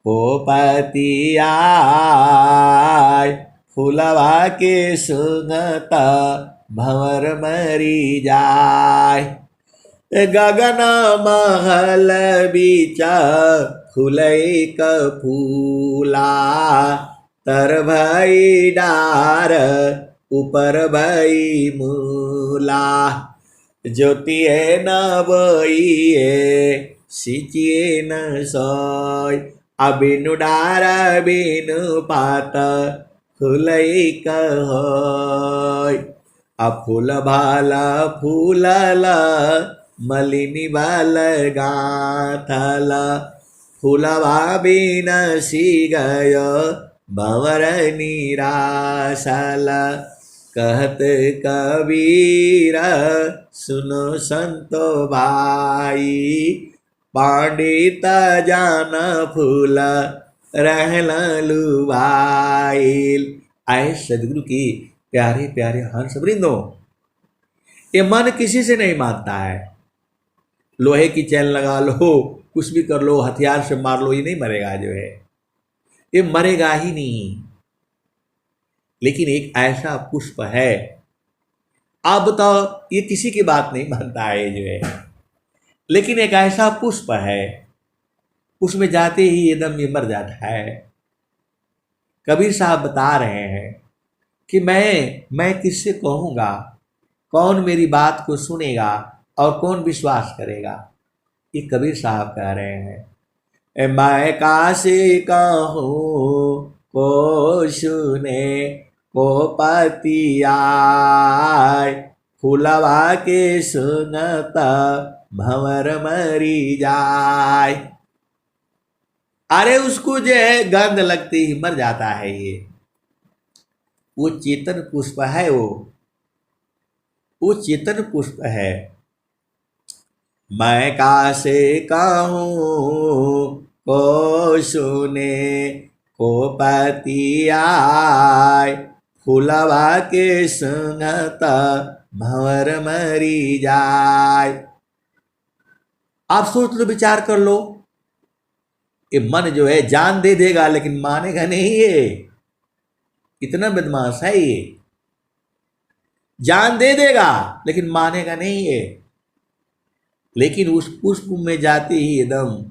Speaker 1: को पति आय, फूलवा के सुनता भंवर मरी जाय। गगन महल बीचा फूलई क फूला, तर भई डार ऊपर भई मूला। ज्योतिए न बोइए सिचिए न सोय, अबिनु डार बिनु पात फूलई क होय। फूल भाला फूलल मलिनी बाल गाथल, फूलवा बिन सी गयो भंवर निराशल। कहत कबीर सुनो संतो भाई, पंडित जान फूल रहल लुभाइल। आए सदगुरु की प्यारे प्यारे हंस वृंदों, ये मन किसी से नहीं मानता है। लोहे की चैन लगा लो, कुछ भी कर लो, हथियार से मार लो, ये नहीं मरेगा जो है, ये मरेगा ही नहीं। लेकिन एक ऐसा पुष्प है, आप बताओ, ये किसी की बात नहीं मानता है जो है, लेकिन एक ऐसा पुष्प है, उसमें जाते ही एकदम ये मर जाता है। कबीर साहब बता रहे हैं कि मैं किससे कहूँगा, कौन मेरी बात को सुनेगा और कौन विश्वास करेगा। ये कबीर साहब कह रहे हैं, मैं कासे कहूँ को सुने, को पति आय, फूलवा के सुनता भंवर मरी जाय। अरे उसको जो है गंध लगती ही मर जाता है। ये वो चेतन पुष्प है, वो चेतन पुष्प है। मैं कासे कहूँ को सुने, को पति आय, फूलवा के सुनता भंवर मरी जाय। आप सोच लो, विचार कर लो, ये मन जो है जान दे देगा लेकिन मानेगा नहीं ये, इतना बदमाश है ये। जान दे देगा लेकिन मानेगा नहीं ये। लेकिन उस पुष्प में जाते ही एकदम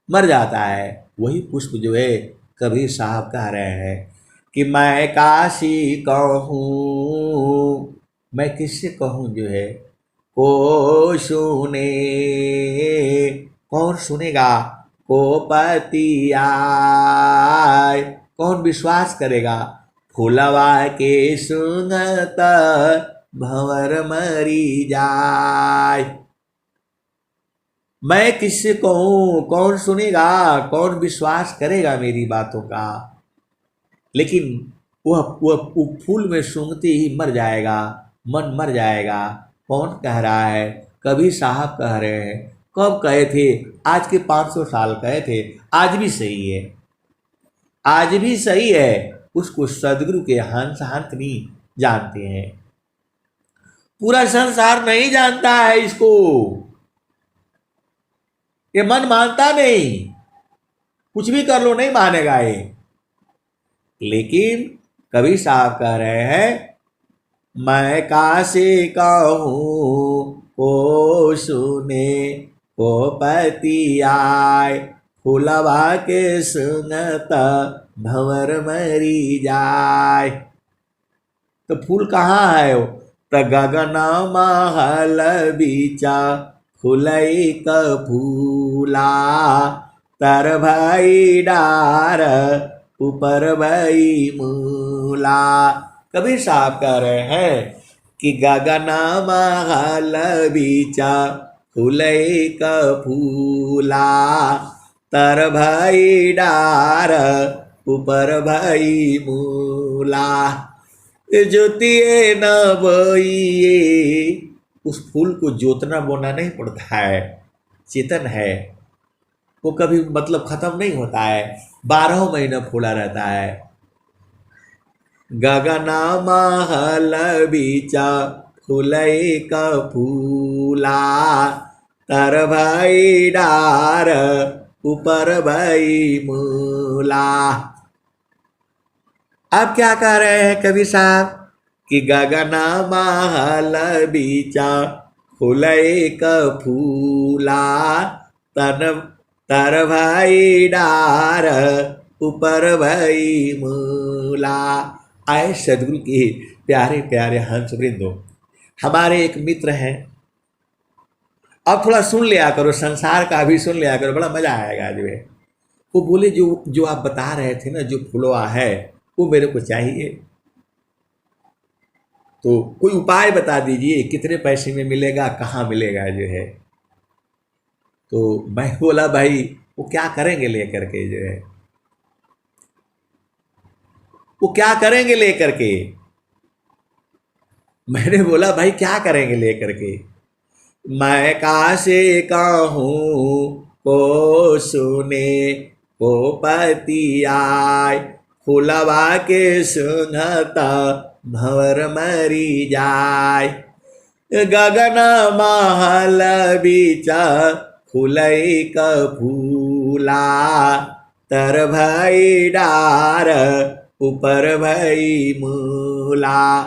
Speaker 1: मर जाता है। वही पुष्प जो है कबीर साहब कह रहे हैं कि मैं काशी कहूँ, मैं किससे कहूँ जो है, को सुने, कौन सुनेगा, को पति आय, कौन विश्वास करेगा, फुलवा के सुनत भंवर मरी जाय। मैं किससे कहूँ, कौन सुनेगा, कौन विश्वास करेगा मेरी बातों का। लेकिन वह फूल में सूंघते ही मर जाएगा, मन मर जाएगा। कौन कह रहा है, कबीर साहब कह रहे हैं। कब कहे थे, आज के 500 साल कहे थे, आज भी सही है, आज भी सही है। उसको सदगुरु के हंस हंतनी जानते हैं, पूरा संसार नहीं जानता है इसको। ये मन मानता नहीं, कुछ भी कर लो नहीं मानेगा ये। लेकिन कबीर साहब कह रहे हैं, मैं कासे कहूँ, को सुने, को पति आय, फुलवा के सुनत भंवर मरी जाय। तो फूल कहाँ है वो, त गगन महल बीचा फुलई क फूला, तर भाई डार ऊपर भाई मूला। कबीर साहब कह रहे हैं कि गगन महल बीचा फुलई क फूला, तर भाई डार ऊपर भाई मूला। ज्योतिए न बोइए, उस फूल को जोतना बोना नहीं पड़ता है, चेतन है वो, कभी मतलब खत्म नहीं होता है, 12 महीना फूला रहता है। गगना महल बीचा फुलई का फूला, तर भाई डार ऊपर भाई मूला। अब क्या कह रहे हैं कवि साहब कि गगना महल बीचा फुलई का फूला, तर भाई डार ऊपर भाई मूला। आए सदगुरु के प्यारे प्यारे हंस वृंदो, हमारे एक मित्र हैं, अब थोड़ा सुन लिया करो, संसार का भी सुन लिया करो, बड़ा मजा आएगा जो है। वो बोले जो आप बता रहे थे ना, जो फुलवा है वो मेरे को चाहिए, तो कोई उपाय बता दीजिए, कितने पैसे में मिलेगा, कहाँ मिलेगा जो है। तो मैं बोला भाई वो क्या करेंगे लेकर के जो है, वो क्या करेंगे लेकर के। मैंने बोला भाई क्या करेंगे लेकर के। मैं कासे कहूँ, को सुने, को पति आय, फुलवा के सुनता भंवर मरी जाय। गगन महल बीचा फुलई का फूला, तर भाई डार ऊपर भाई मूला।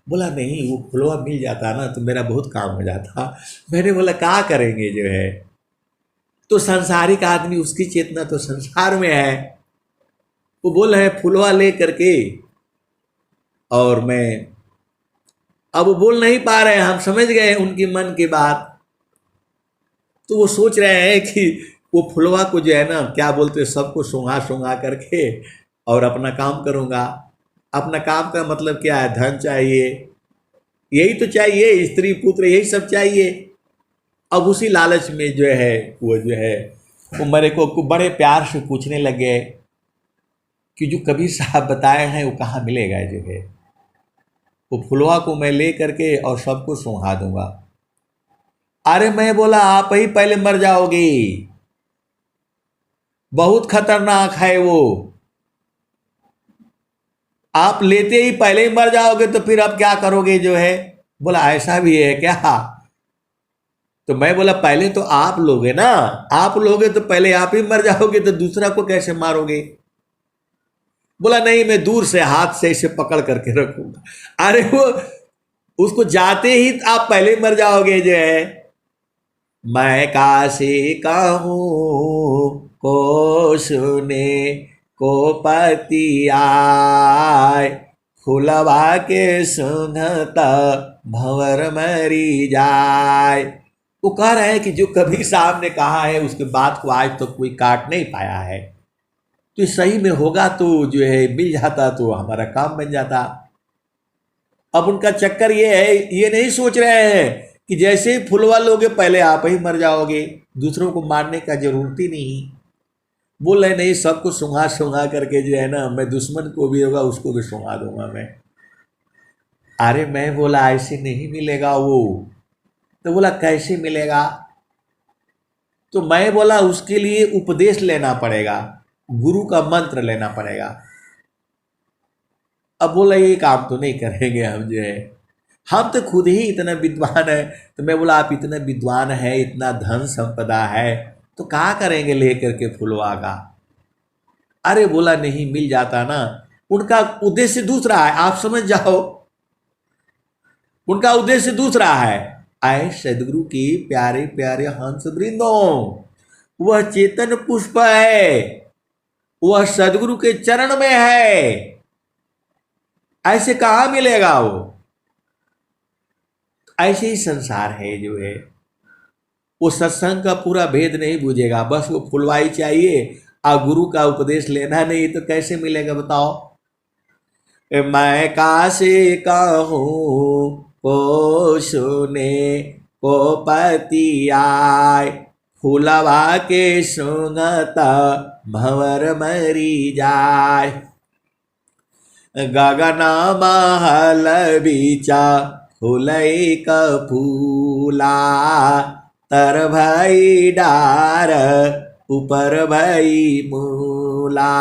Speaker 1: बोला नहीं, वो फुलवा मिल जाता ना तो मेरा बहुत काम हो जाता। मैंने बोला क्या करेंगे जो है, तो संसारिक आदमी, उसकी चेतना तो संसार में है। वो बोल रहे फुलवा ले करके, और मैं अब वो बोल नहीं पा रहे, हम समझ गए उनकी मन की बात। तो वो सोच रहे हैं कि वो फुलवा को जो है ना, क्या बोलते, सबको सूंघा सूंघा करके और अपना काम करूँगा। अपना काम का मतलब क्या है, धन चाहिए, यही तो चाहिए, स्त्री पुत्र यही सब चाहिए। अब उसी लालच में जो है वो जो है वो मेरे को बड़े प्यार से पूछने लगे कि जो कबीर साहब बताए हैं वो कहाँ मिलेगा जो है। वो फुलवा को मैं ले करके और सबको सूंघा दूंगा। अरे मैं बोला आप ही पहले मर जाओगे, बहुत खतरनाक है वो, आप लेते ही पहले ही मर जाओगे तो फिर अब क्या करोगे जो है। बोला ऐसा भी है क्या। तो मैं बोला पहले तो आप लोगे ना, आप लोगे तो पहले आप ही मर जाओगे, तो दूसरा को कैसे मारोगे? बोला नहीं, मैं दूर से हाथ से इसे पकड़ करके रखूंगा। अरे वो उसको जाते ही आप पहले मर जाओगे जो है। मैं काशी का हूँ को सुने को पति आए, फुलवा के सुनता भंवर मरी जाए। वो कह रहे हैं कि जो कभी साहब ने कहा है उसके बात को आज तक तो कोई काट नहीं पाया है। तो सही में होगा तो जो है मिल जाता तो हमारा काम बन जाता। अब उनका चक्कर ये है, ये नहीं सोच रहे हैं कि जैसे ही फुलवा लोगे पहले आप ही मर जाओगे, दूसरों को मारने का जरूरत ही नहीं। बोल रहे नहीं, सबको सुंघा सुंघा करके जो है ना, मैं दुश्मन को भी होगा उसको भी सुंघा दूंगा मैं। अरे मैं बोला ऐसे नहीं मिलेगा वो। तो बोला कैसे मिलेगा? तो मैं बोला उसके लिए उपदेश लेना पड़ेगा, गुरु का मंत्र लेना पड़ेगा। अब बोला ये काम तो नहीं करेंगे हम जो है, हम तो खुद ही इतना विद्वान है। तो मैं बोला आप इतना विद्वान है, इतना धन संपदा है, तो कहाँ करेंगे लेकर के फुलवा का? अरे बोला नहीं मिल जाता ना। उनका उद्देश्य दूसरा है, आप समझ जाओ। उनका उद्देश्य दूसरा है। आए सदगुरु की प्यारे प्यारे हंस वृंदों, वह चेतन पुष्प है, वह सदगुरु के चरण में है, ऐसे कहां मिलेगा वो? ऐसे ही संसार है जो है। वो सत्संग का पूरा भेद नहीं बुझेगा, बस वो फुलवाई चाहिए और गुरु का उपदेश लेना नहीं, तो कैसे मिलेगा बताओ? मैं काशी का हूँ को सुने को पति आए, फुलवा के सुनता भंवर मरी जाए। गगना महल बीचा फुलई का फूला, तर भई डार ऊपर भई मूला।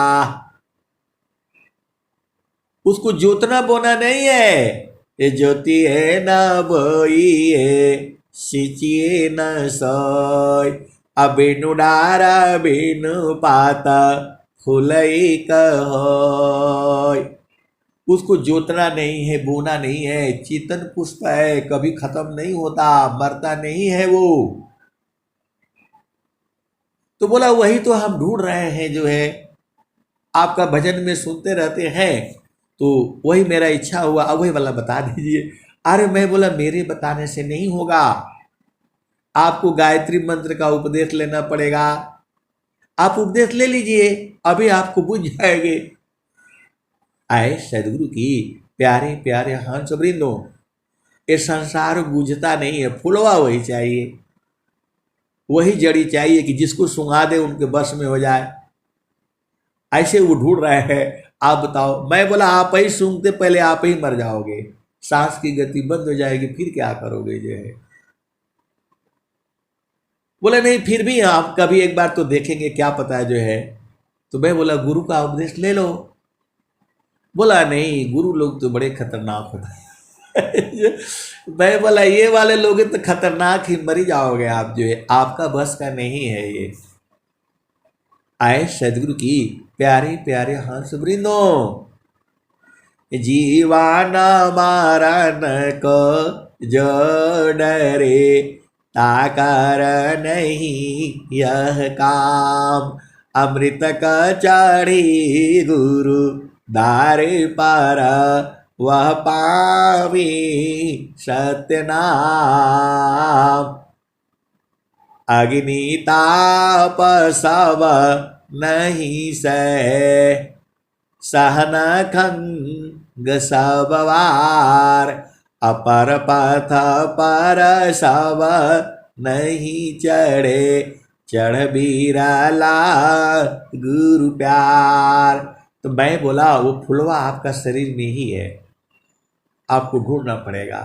Speaker 1: उसको जोतना बोना नहीं है, ये ज्योति है न बोइए सिंचिए न सोय, अबिनु डारा बिनु पाता फुलई कहोय। उसको जोतना नहीं है, बोना नहीं है, चेतन पुष्प है, कभी खत्म नहीं होता, मरता नहीं है वो। तो बोला वही तो हम ढूंढ रहे हैं जो है, आपका भजन में सुनते रहते हैं, तो वही मेरा इच्छा हुआ, अब वही वाला बता दीजिए। अरे मैं बोला मेरे बताने से नहीं होगा, आपको गायत्री मंत्र का उपदेश लेना पड़ेगा। आप उपदेश ले लीजिए, अभी आपको बुझ जाएंगे। आए सदगुरु की प्यारे प्यारे हंस वृंदों, ये संसार बुझता नहीं है, फुलवा वही चाहिए, वही जड़ी चाहिए कि जिसको सुंघा दे उनके बस में हो जाए। ऐसे वो ढूंढ रहे हैं। आप बताओ, मैं बोला आप ही सूंघते पहले आप ही मर जाओगे, सांस की गति बंद हो जाएगी, फिर क्या करोगे जो है? बोले नहीं फिर भी आप कभी एक बार तो देखेंगे, क्या पता है जो है। तो मैं बोला गुरु का उपदेश ले लो। बोला नहीं, गुरु लोग तो बड़े खतरनाक होते हैं। मैं बोला ये वाले लोग तो खतरनाक ही, मरी जाओगे आप जो है, आपका बस का नहीं है ये। आए सदगुरु की प्यारे प्यारे हंस वृंदों, जीवान मारन को जो डरे, ताकर नहीं यह काम, अमृत का चढ़ी गुरु दारे पर, वह पावी सत्य नाम। अग्नि ताप सब नहीं सहे, सहन खंग सब वार, अपर पथ पर सब नहीं चढ़े, चढ़ बीरला गुरु प्यार। तो मैं बोला वो फुलवा आपका शरीर में ही है, आपको ढूंढना पड़ेगा,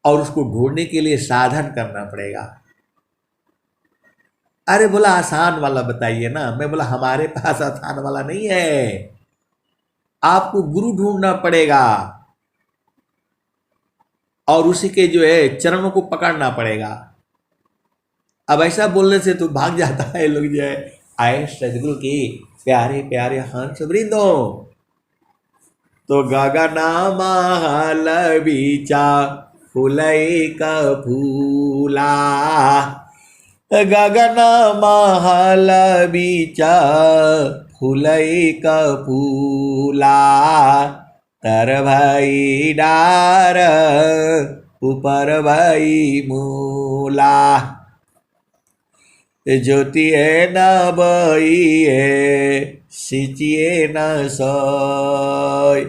Speaker 1: और उसको ढूंढने के लिए साधन करना पड़ेगा। अरे बोला आसान वाला बताइए ना। मैं बोला हमारे पास आसान वाला नहीं है, आपको गुरु ढूंढना पड़ेगा और उसी के जो है चरणों को पकड़ना पड़ेगा। अब ऐसा बोलने से तो भाग जाता है लोग जो है। आए सदगुरु की प्यारे प्यारे हंस वृंदो, तो गगना महल बीचा फूलई का फूला, गगन महल बीचा फूलई का फूला, तर भई डार ऊपर भई मूला, ज्योतिए न बइए सिचिए न सोय,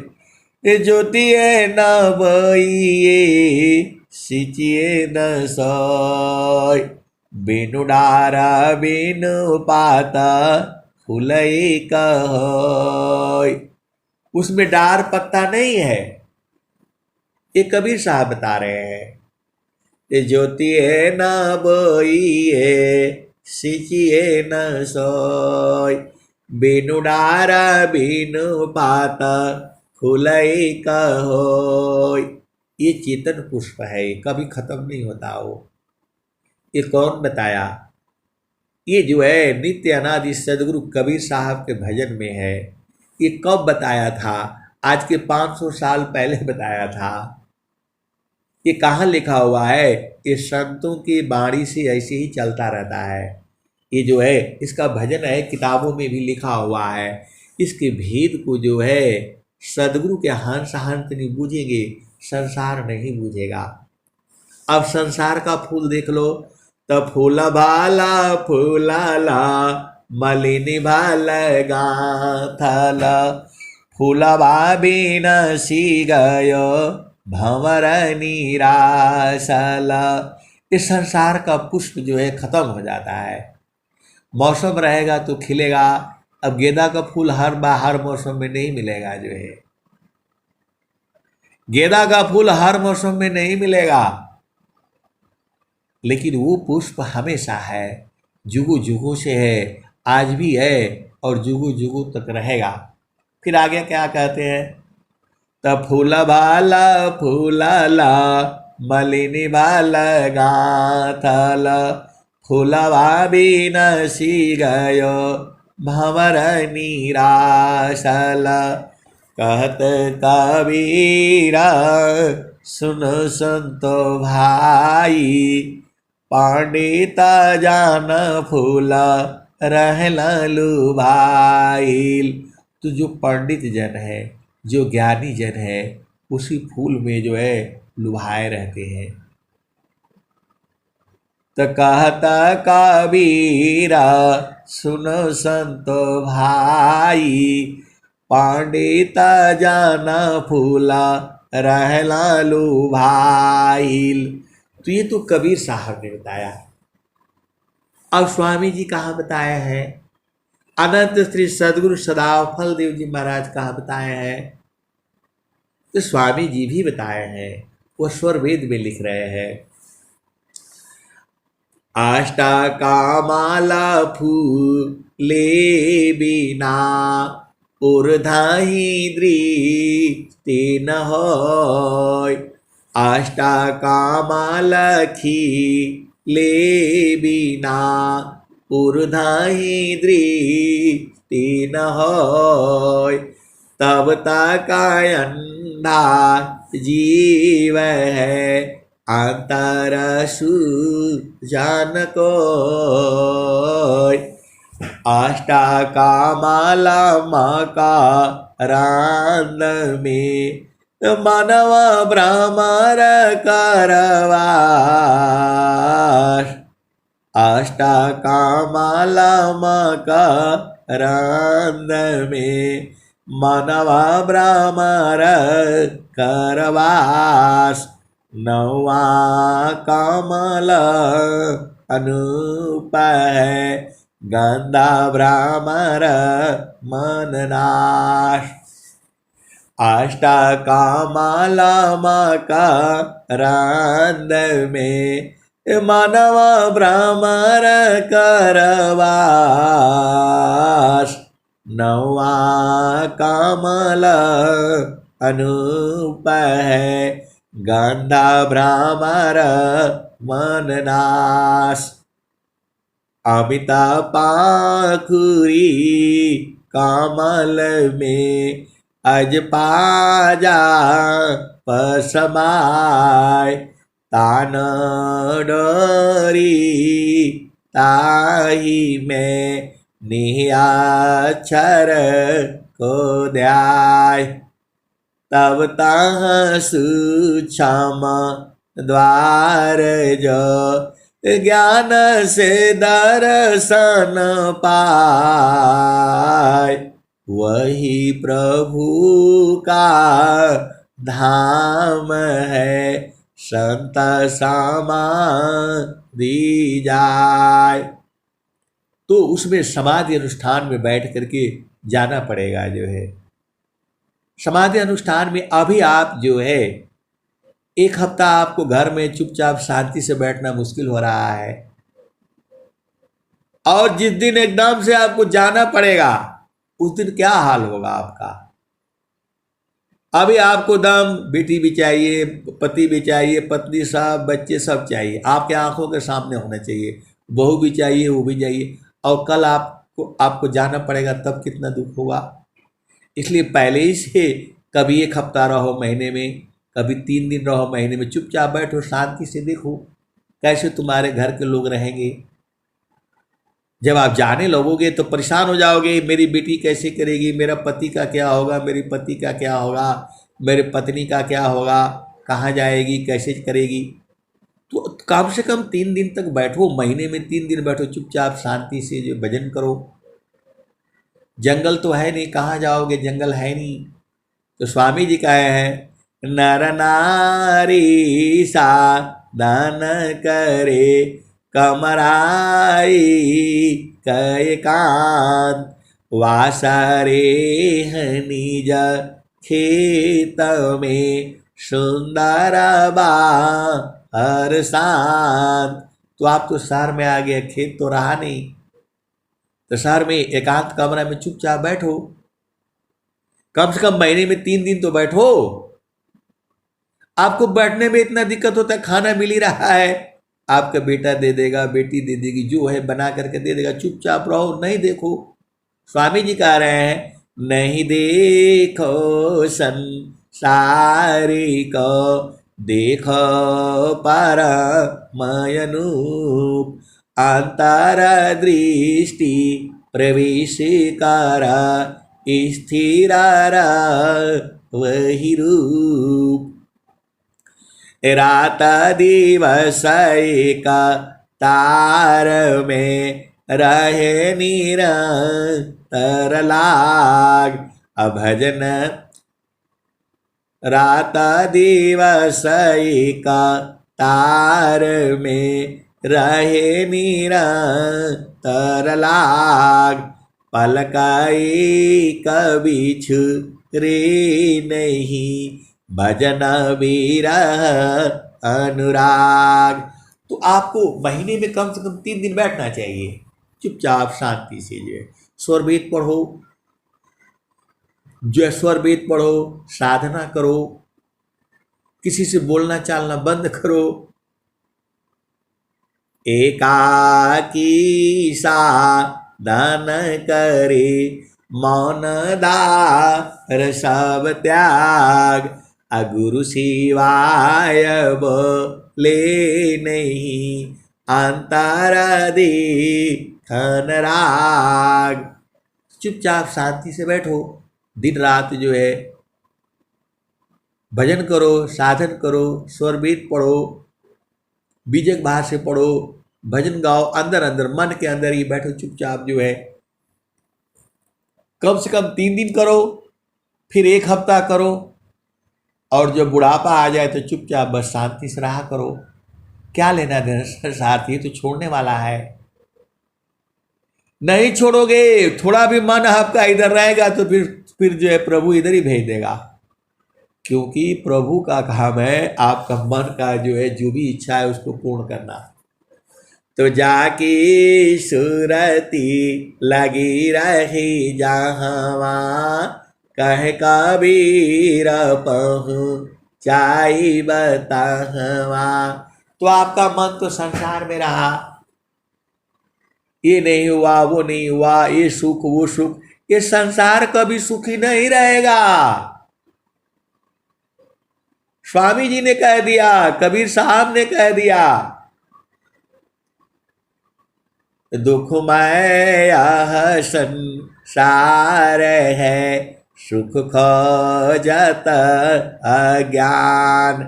Speaker 1: ज्योतिए न बइए सिचिए न सोय, बिनु डारा बिनु पाता फूलई कहोय। उसमें डार पत्ता नहीं है, ये कबीर साहब बता रहे हैं। ये ज्योतिए न बोइए सिचिए न सोय, बिनु डारा बिनु पाता फूलई कहोय। ये चेतन पुष्प है, ये कभी खत्म नहीं होता हो। ये कौन बताया? ये जो है नित्य अनादि सदगुरु कबीर साहब के भजन में है। ये कब बताया था? आज के 500 साल पहले बताया था। ये कहाँ लिखा हुआ है? ये संतों की बाणी से ऐसे ही चलता रहता है। ये जो है इसका भजन है, किताबों में भी लिखा हुआ है। इसके भेद को जो है सदगुरु के हंस हंस नहीं बूझेंगे, संसार नहीं बूझेगा। अब संसार का फूल देख लो, तो फूल भाला फूलाला मलिनी भाल गाथल, फूल भाबिन सी गयो भंवर निराशल। इस संसार का पुष्प जो है खत्म हो जाता है। मौसम रहेगा तो खिलेगा। अब गेंदा का फूल हर मौसम में नहीं मिलेगा। जो है गेंदा का फूल हर मौसम में नहीं मिलेगा, लेकिन वो पुष्प हमेशा है, जुगु जुगु से है, आज भी है और जुगु जुगु तक रहेगा। फिर आगे क्या कहते हैं? तब फूल भाला फूलाला मलिनी भाल गाथल, फूल भाबिन सी गयो भंवर निराशल। कहत कबीरा सुन संतो भाई, पंडिता जान फूला रहलू भाई। तो जो पंडित जन है, जो ज्ञानी जन है, उसी फूल में जो है लुभाए रहते हैं। तो कहता कबीरा सुनो संतो भाई, पंडिता जाना फूला रहलालू भाई। तो ये तो कबीर साहब ने बताया। अब स्वामी जी कहाँ बताए हैं? अनंत श्री सदगुरु सदाफल देव जी महाराज कहाँ बताए हैं? तो स्वामी जी भी बताए हैं, वो स्वर वेद में लिख रहे हैं। आष्टा कामाला फूले बिना उर्धाही दृष्टि न होय, आष्टा कामाला खिले बिना उर्धाही दृष्टि न होय, तब ताका अंधा जीव है अंतर सुजान कोय। आष्टा कामाला माका रांद में मानव ब्राह्मण करवास, आष्टा कामाला माका रांद में मानवा ब्राह्मण करवास, नवा कमल अनूप है गंधा भ्रामर मननाश। आष्टा कामाला मका रांद में मानव भ्रामर करवास, नवा कमल अनूप है गंधा भ्रामर मननाश। अमिता पाखुरी कमल में अज पाजा पसमाय तान डरी ताही में निहाक्षर को ध्याय तब तह सूक्ष्म द्वार जो ज्ञान से दर्शन पाय वही प्रभु का धाम है संत समाधि जाय। तो उसमें समाधि अनुष्ठान में बैठ करके जाना पड़ेगा। जो है समाधि अनुष्ठान में अभी आप जो है एक हफ्ता आपको घर में चुपचाप शांति से बैठना मुश्किल हो रहा है, और जिस दिन एकदम से आपको जाना पड़ेगा उस दिन क्या हाल होगा आपका। अभी आपको दम बेटी भी चाहिए, पति भी चाहिए, पत्नी सब बच्चे सब चाहिए, आपके आंखों के सामने होना चाहिए, बहू भी चाहिए, वो भी चाहिए, और कल आपको जाना पड़ेगा, तब कितना दुख होगा। इसलिए पहले ही से कभी एक हफ्ता रहो महीने में, कभी 3 दिन रहो महीने में, चुपचाप बैठो, शांति से देखो कैसे तुम्हारे घर के लोग रहेंगे। जब आप जाने लगोगे तो परेशान हो जाओगे, मेरी बेटी कैसे करेगी, मेरा पति का क्या होगा, मेरी पति का क्या होगा, मेरे पत्नी का क्या होगा, कहाँ जाएगी, कैसे करेगी। तो कम से कम 3 दिन तक बैठो, महीने में 3 दिन बैठो, चुपचाप शांति से जो भजन करो। जंगल तो है नहीं, कहाँ जाओगे, जंगल है नहीं। तो स्वामी जी कहे हैं, नर नारी सा दान करे कमराई कय कांत वासरे निज खेत में सुंदर हर शांत। तो आप तो शहर में आ गए, खेत तो रहा नहीं, तो शहर में एकांत कमरा में चुपचाप बैठो, कम से कम महीने में 3 दिन तो बैठो। आपको बैठने में इतना दिक्कत होता है, खाना मिल ही रहा है, आपका बेटा दे देगा, बेटी दे देगी, जो है बना करके दे देगा, चुपचाप रहो, नहीं देखो। स्वामी जी कह रहे हैं, नहीं देखो संसारी को देखो परमयनूप अंतर दृष्टि प्रवेश कर स्थिर वही रूप। रात दिवस एक तार में रहे निरंतर लाग अभजन। रात दिवस एक तार में रहे निरंतर लाग पलकाई कभी छुरे नहीं भजन विरह अनुराग। तो आपको महीने में कम से कम 3 दिन बैठना चाहिए, चुपचाप शांति से जो है स्वर वेद पढ़ो, जो है स्वर वेद पढ़ो, साधना करो, किसी से बोलना चालना बंद करो, एकाकी साधन करे मौन दार सब त्याग अगुरु शिवाय बोले नहीं अंतरादि खन राग। चुपचाप शांति से बैठो, दिन रात जो है भजन करो, साधन करो, स्वर वेद पढ़ो, बीजक भाव से पढ़ो, भजन गाओ, अंदर अंदर मन के अंदर ही बैठो, चुपचाप जो है कम से कम 3 दिन करो, फिर 1 हफ्ता करो, और जब बुढ़ापा आ जाए तो चुपचाप बस शांति से रहा करो। क्या लेना देना, साथी तो छोड़ने वाला है, नहीं छोड़ोगे, थोड़ा भी मन आपका इधर रहेगा तो फिर जो है प्रभु इधर ही भेज देगा, क्योंकि प्रभु का काम है आपका मन का जो है जो भी इच्छा है उसको पूर्ण करना। तो जाकी सुरती लगी रही जहवा कह कबीर पहुँचाई बताहवा। तो आपका मन तो संसार में रहा, ये नहीं हुआ, वो नहीं हुआ, ये सुख वो सुख, ये संसार कभी सुखी नहीं रहेगा। स्वामी जी ने कह दिया, कबीर साहब ने कह दिया, दुखमय यह संसार है, सुख खोजत अज्ञान,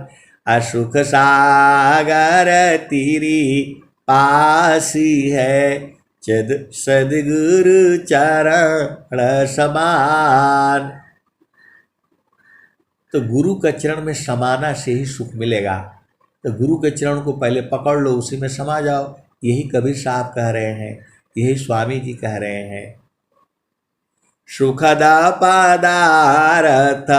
Speaker 1: असुख सागर तीरी पासी है, चद सदगुरु चरण समान। तो गुरु के चरण में समाना से ही सुख मिलेगा। तो गुरु के चरण को पहले पकड़ लो, उसी में समा जाओ। यही कबीर साहब कह रहे हैं, यही स्वामी जी कह रहे हैं। सुखदा पदार्थ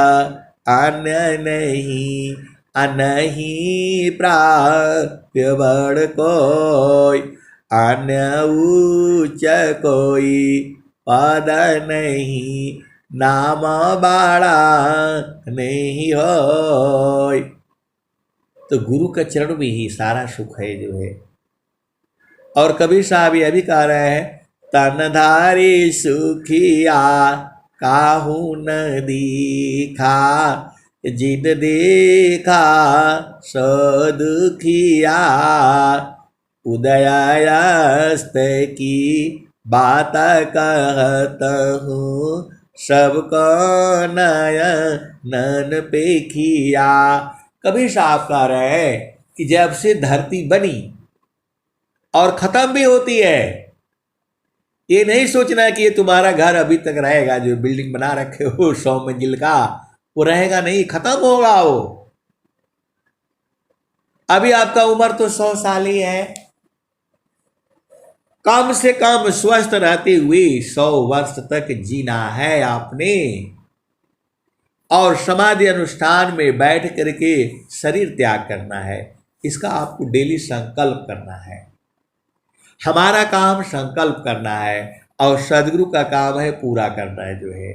Speaker 1: अन्य नहीं, अनही प्राप्य बड़ कोई, अन्य उच्च कोई पद नहीं, नाम बाड़ा नहीं होय। तो गुरु के चरण में ही सारा सुख है जो है। और कबीर साहब यह भी कह रहे हैं, तनधारी सुखिया काहू न दीखा, जिन देखा सो दुखिया, उदयास्त की बात कहत हूँ, सबको नयन पेखिया। कबीर साहब कह रहे हैं कि जब से धरती बनी और खत्म भी होती है, ये नहीं सोचना कि ये तुम्हारा घर अभी तक रहेगा, जो बिल्डिंग बना रखे हो 100 मंजिल का, वो रहेगा नहीं, खत्म होगा वो। अभी आपका उम्र तो 100 साल ही है, कम से कम स्वस्थ रहते हुए 100 वर्ष तक जीना है आपने। और समाधि अनुष्ठान में बैठ करके शरीर त्याग करना है, इसका आपको डेली संकल्प करना है। हमारा काम संकल्प करना है और सदगुरु का काम है पूरा करना है जो है।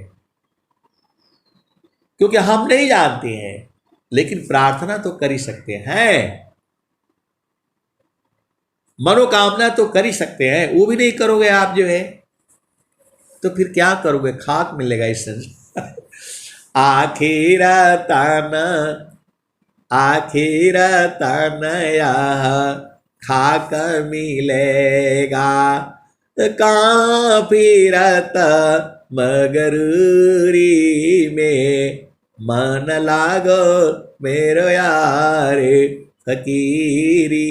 Speaker 1: क्योंकि हम नहीं जानते हैं, लेकिन प्रार्थना तो कर ही सकते हैं, मनोकामना तो कर ही सकते हैं। वो भी नहीं करोगे आप जो है, तो फिर क्या करोगे? खाक मिलेगा इस संसार। आखिर तन यह खाक मिलेगा, कहाँ फिरत मगरूरी में, मन लागो मेरो यार फकीरी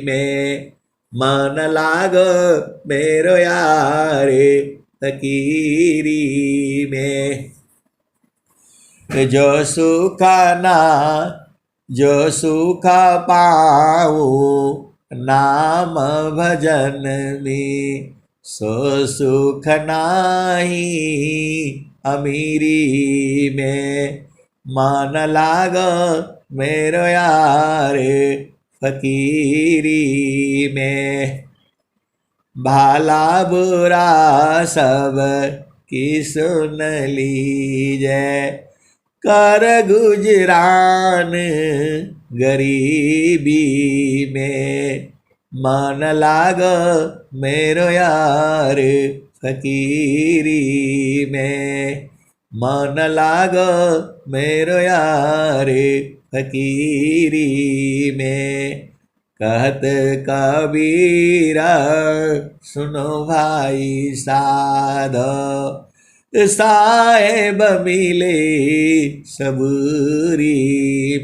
Speaker 1: में, मन लागो मेरो यार फकीरी में। जो सुख पाऊँ नाम भजन में, सो सुख नाही अमीरी में, मन लागो मेरो यार फकीरी में। भाला बुरा सब की सुन लीजिए, कर गुजरान गरीबी में, मन लागो मेरो यार फकीरी में, मन लागो मेरो यार फकीरी में। कहत कबीरा सुनो भाई साधो, साहेब मिले सबूरी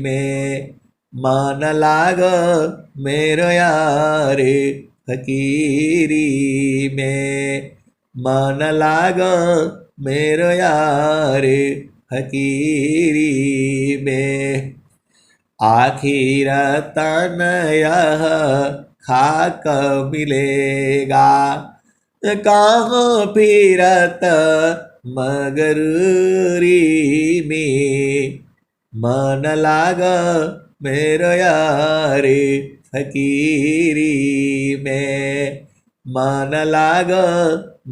Speaker 1: में, मन लागो मेरो यार फकीरी में, मन लागो मेरो यार फकीरी में। आखिर तन यह खाक मिलेगा, कहाँ फिरत मगरूरी में, मन लागो मेरो यार फकीरी में, मन लागो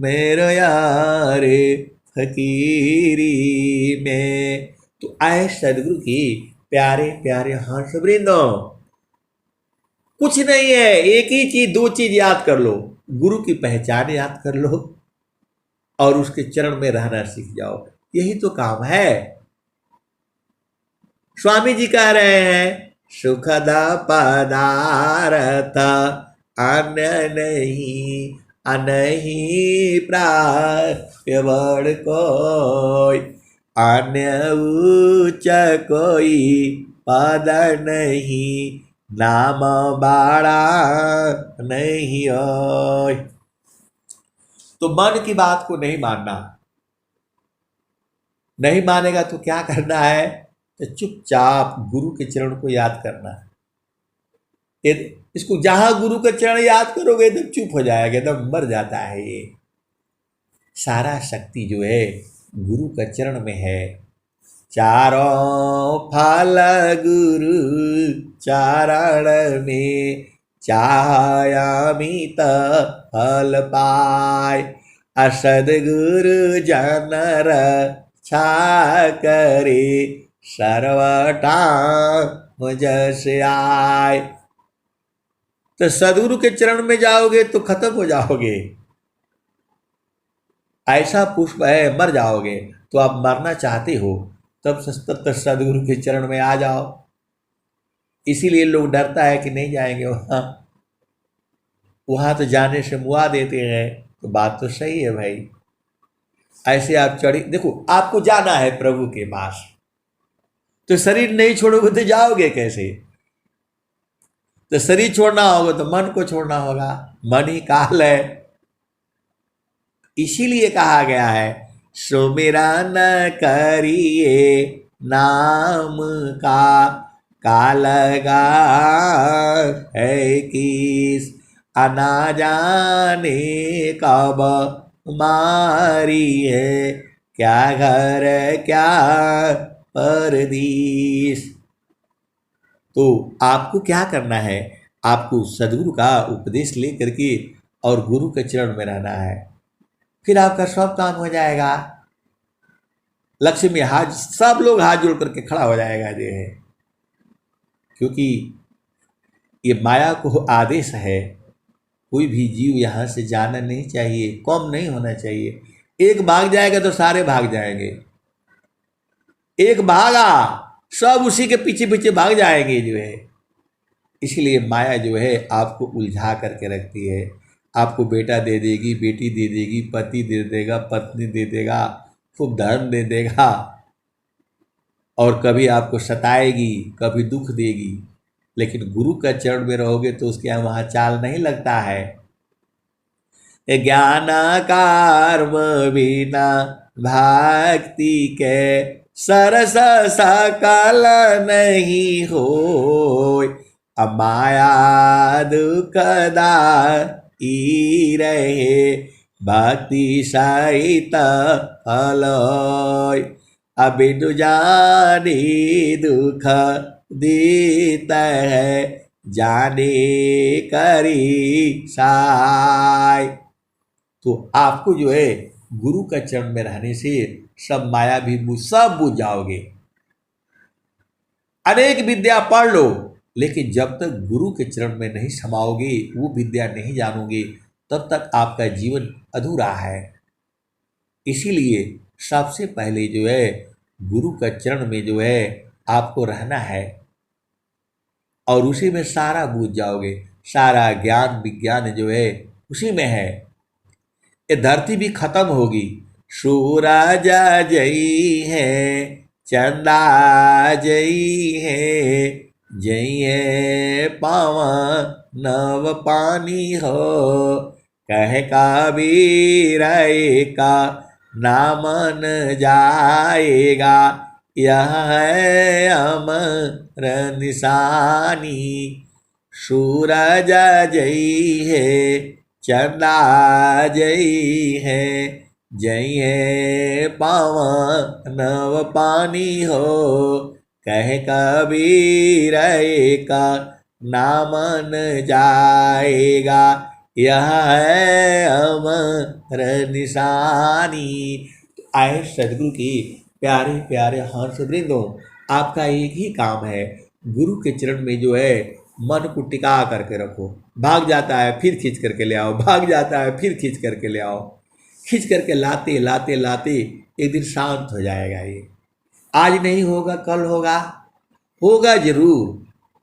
Speaker 1: मेरो यार फकीरी में। तो आए सदगुरु की प्यारे प्यारे हंस वृंदो, कुछ नहीं है, एक ही चीज, 2 चीज याद कर लो। गुरु की पहचान याद कर लो और उसके चरण में रहना सीख जाओ। यही तो काम है। स्वामी जी कह रहे हैं सुखद पदार्थ अन्य नहीं, अनहि प्राप्य बड़ कोई, अन्य उच्च कोई पद नहीं, नाम बाड़ा नहीं होय। तो मन की बात को नहीं मानना, नहीं मानेगा तो क्या करना है, तो चुपचाप गुरु के चरण को याद करना है। इसको जहां गुरु का चरण याद करोगे एकदम चुप हो जाएगा, एकदम मर जाता है। ये सारा शक्ति जो है गुरु का चरण में है। चारों फल गुरु चरण में, चाहयामित फल पाय, असद गुरु जनर छा करे, सर्वटा मुझस आय। तो सदगुरु के चरण में जाओगे तो खत्म हो जाओगे। ऐसा पुष्प है, मर जाओगे। तो आप मरना चाहते हो तब सदगुरु के चरण में आ जाओ। इसीलिए लोग डरता है कि नहीं जाएंगे वहां तो जाने से मुआ देते हैं। तो बात तो सही है भाई। ऐसे आप चढ़ी, देखो आपको जाना है प्रभु के पास, तो शरीर नहीं छोड़ोगे तो जाओगे कैसे। तो शरीर छोड़ना होगा तो मन को छोड़ना होगा। मन ही काल है। इसीलिए कहा गया है सुमिरन करिए नाम का, काल गा है किस, अना जाने कब मारी है, क्या घर क्या परदेश। तो आपको क्या करना है, आपको सदगुरु का उपदेश लेकर के और गुरु के चरण में रहना है। फिर आपका सब काम हो जाएगा। लक्ष्मी हाथ, सब लोग हाथ जोड़ करके खड़ा हो जाएगा जो है। क्योंकि ये माया को आदेश है, कोई भी जीव यहाँ से जाना नहीं चाहिए, कम नहीं होना चाहिए। एक भाग जाएगा तो सारे भाग जाएंगे। एक भागा सब उसी के पीछे पीछे भाग जाएंगे जो है। इसलिए माया जो है आपको उलझा करके रखती है। आपको बेटा दे देगी, बेटी दे देगी, पति दे देगा, पत्नी दे देगा, खूब धन दे देगा, और कभी आपको सताएगी, कभी दुख देगी। लेकिन गुरु का चरण में रहोगे तो उसके यहाँ वहाँ चाल नहीं लगता है। ज्ञान कर्म बिना भक्ति के, सरस सकल नहीं होय, माया दुखदा ई रहे, भक्ति सहित फलोय, अबिनु जानी दुख देता है, जाने करी साय। तो आपको जो है गुरु का चरण में रहने से सब माया भी सब बुझ जाओगे। अनेक विद्या पढ़ लो, लेकिन जब तक गुरु के चरण में नहीं समाओगे, वो विद्या नहीं जानोगे, तब तक आपका जीवन अधूरा है। इसीलिए सबसे पहले जो है गुरु का चरण में जो है आपको रहना है, और उसी में सारा बूझ जाओगे। सारा ज्ञान विज्ञान जो है उसी में है। ये धरती भी खत्म होगी, सूरज जई है, चंदा जई है, जई है पावन नव पानी हो, कह कबीर का नामन जाएगा, यह है अमर निशानी। सूरज जई है, चंदा जई है, जई है पावन नव पानी हो, कह कबीर का नामन जाएगा, यह है अमर निशानी। आए सदगुरु की प्यारे प्यारे हंस वृंदों, आपका एक ही काम है, गुरु के चरण में जो है मन को टिका करके रखो। भाग जाता है फिर खींच करके ले आओ, भाग जाता है फिर खींच करके ले आओ। खींच करके लाते लाते लाते एक दिन शांत हो जाएगा ये। आज नहीं होगा कल होगा, होगा जरूर।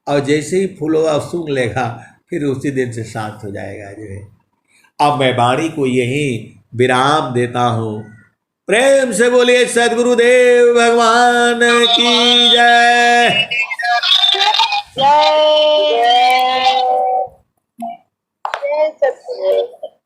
Speaker 1: और जैसे ही फूलोगा सूंघ लेगा फिर उसी दिन से शांत हो जाएगा जो है। अब मैं वाणी को यहीं विराम देता हूँ। प्रेम से बोलिए सदगुरुदेव भगवान की जय।
Speaker 2: जय जय जय सतगुरु।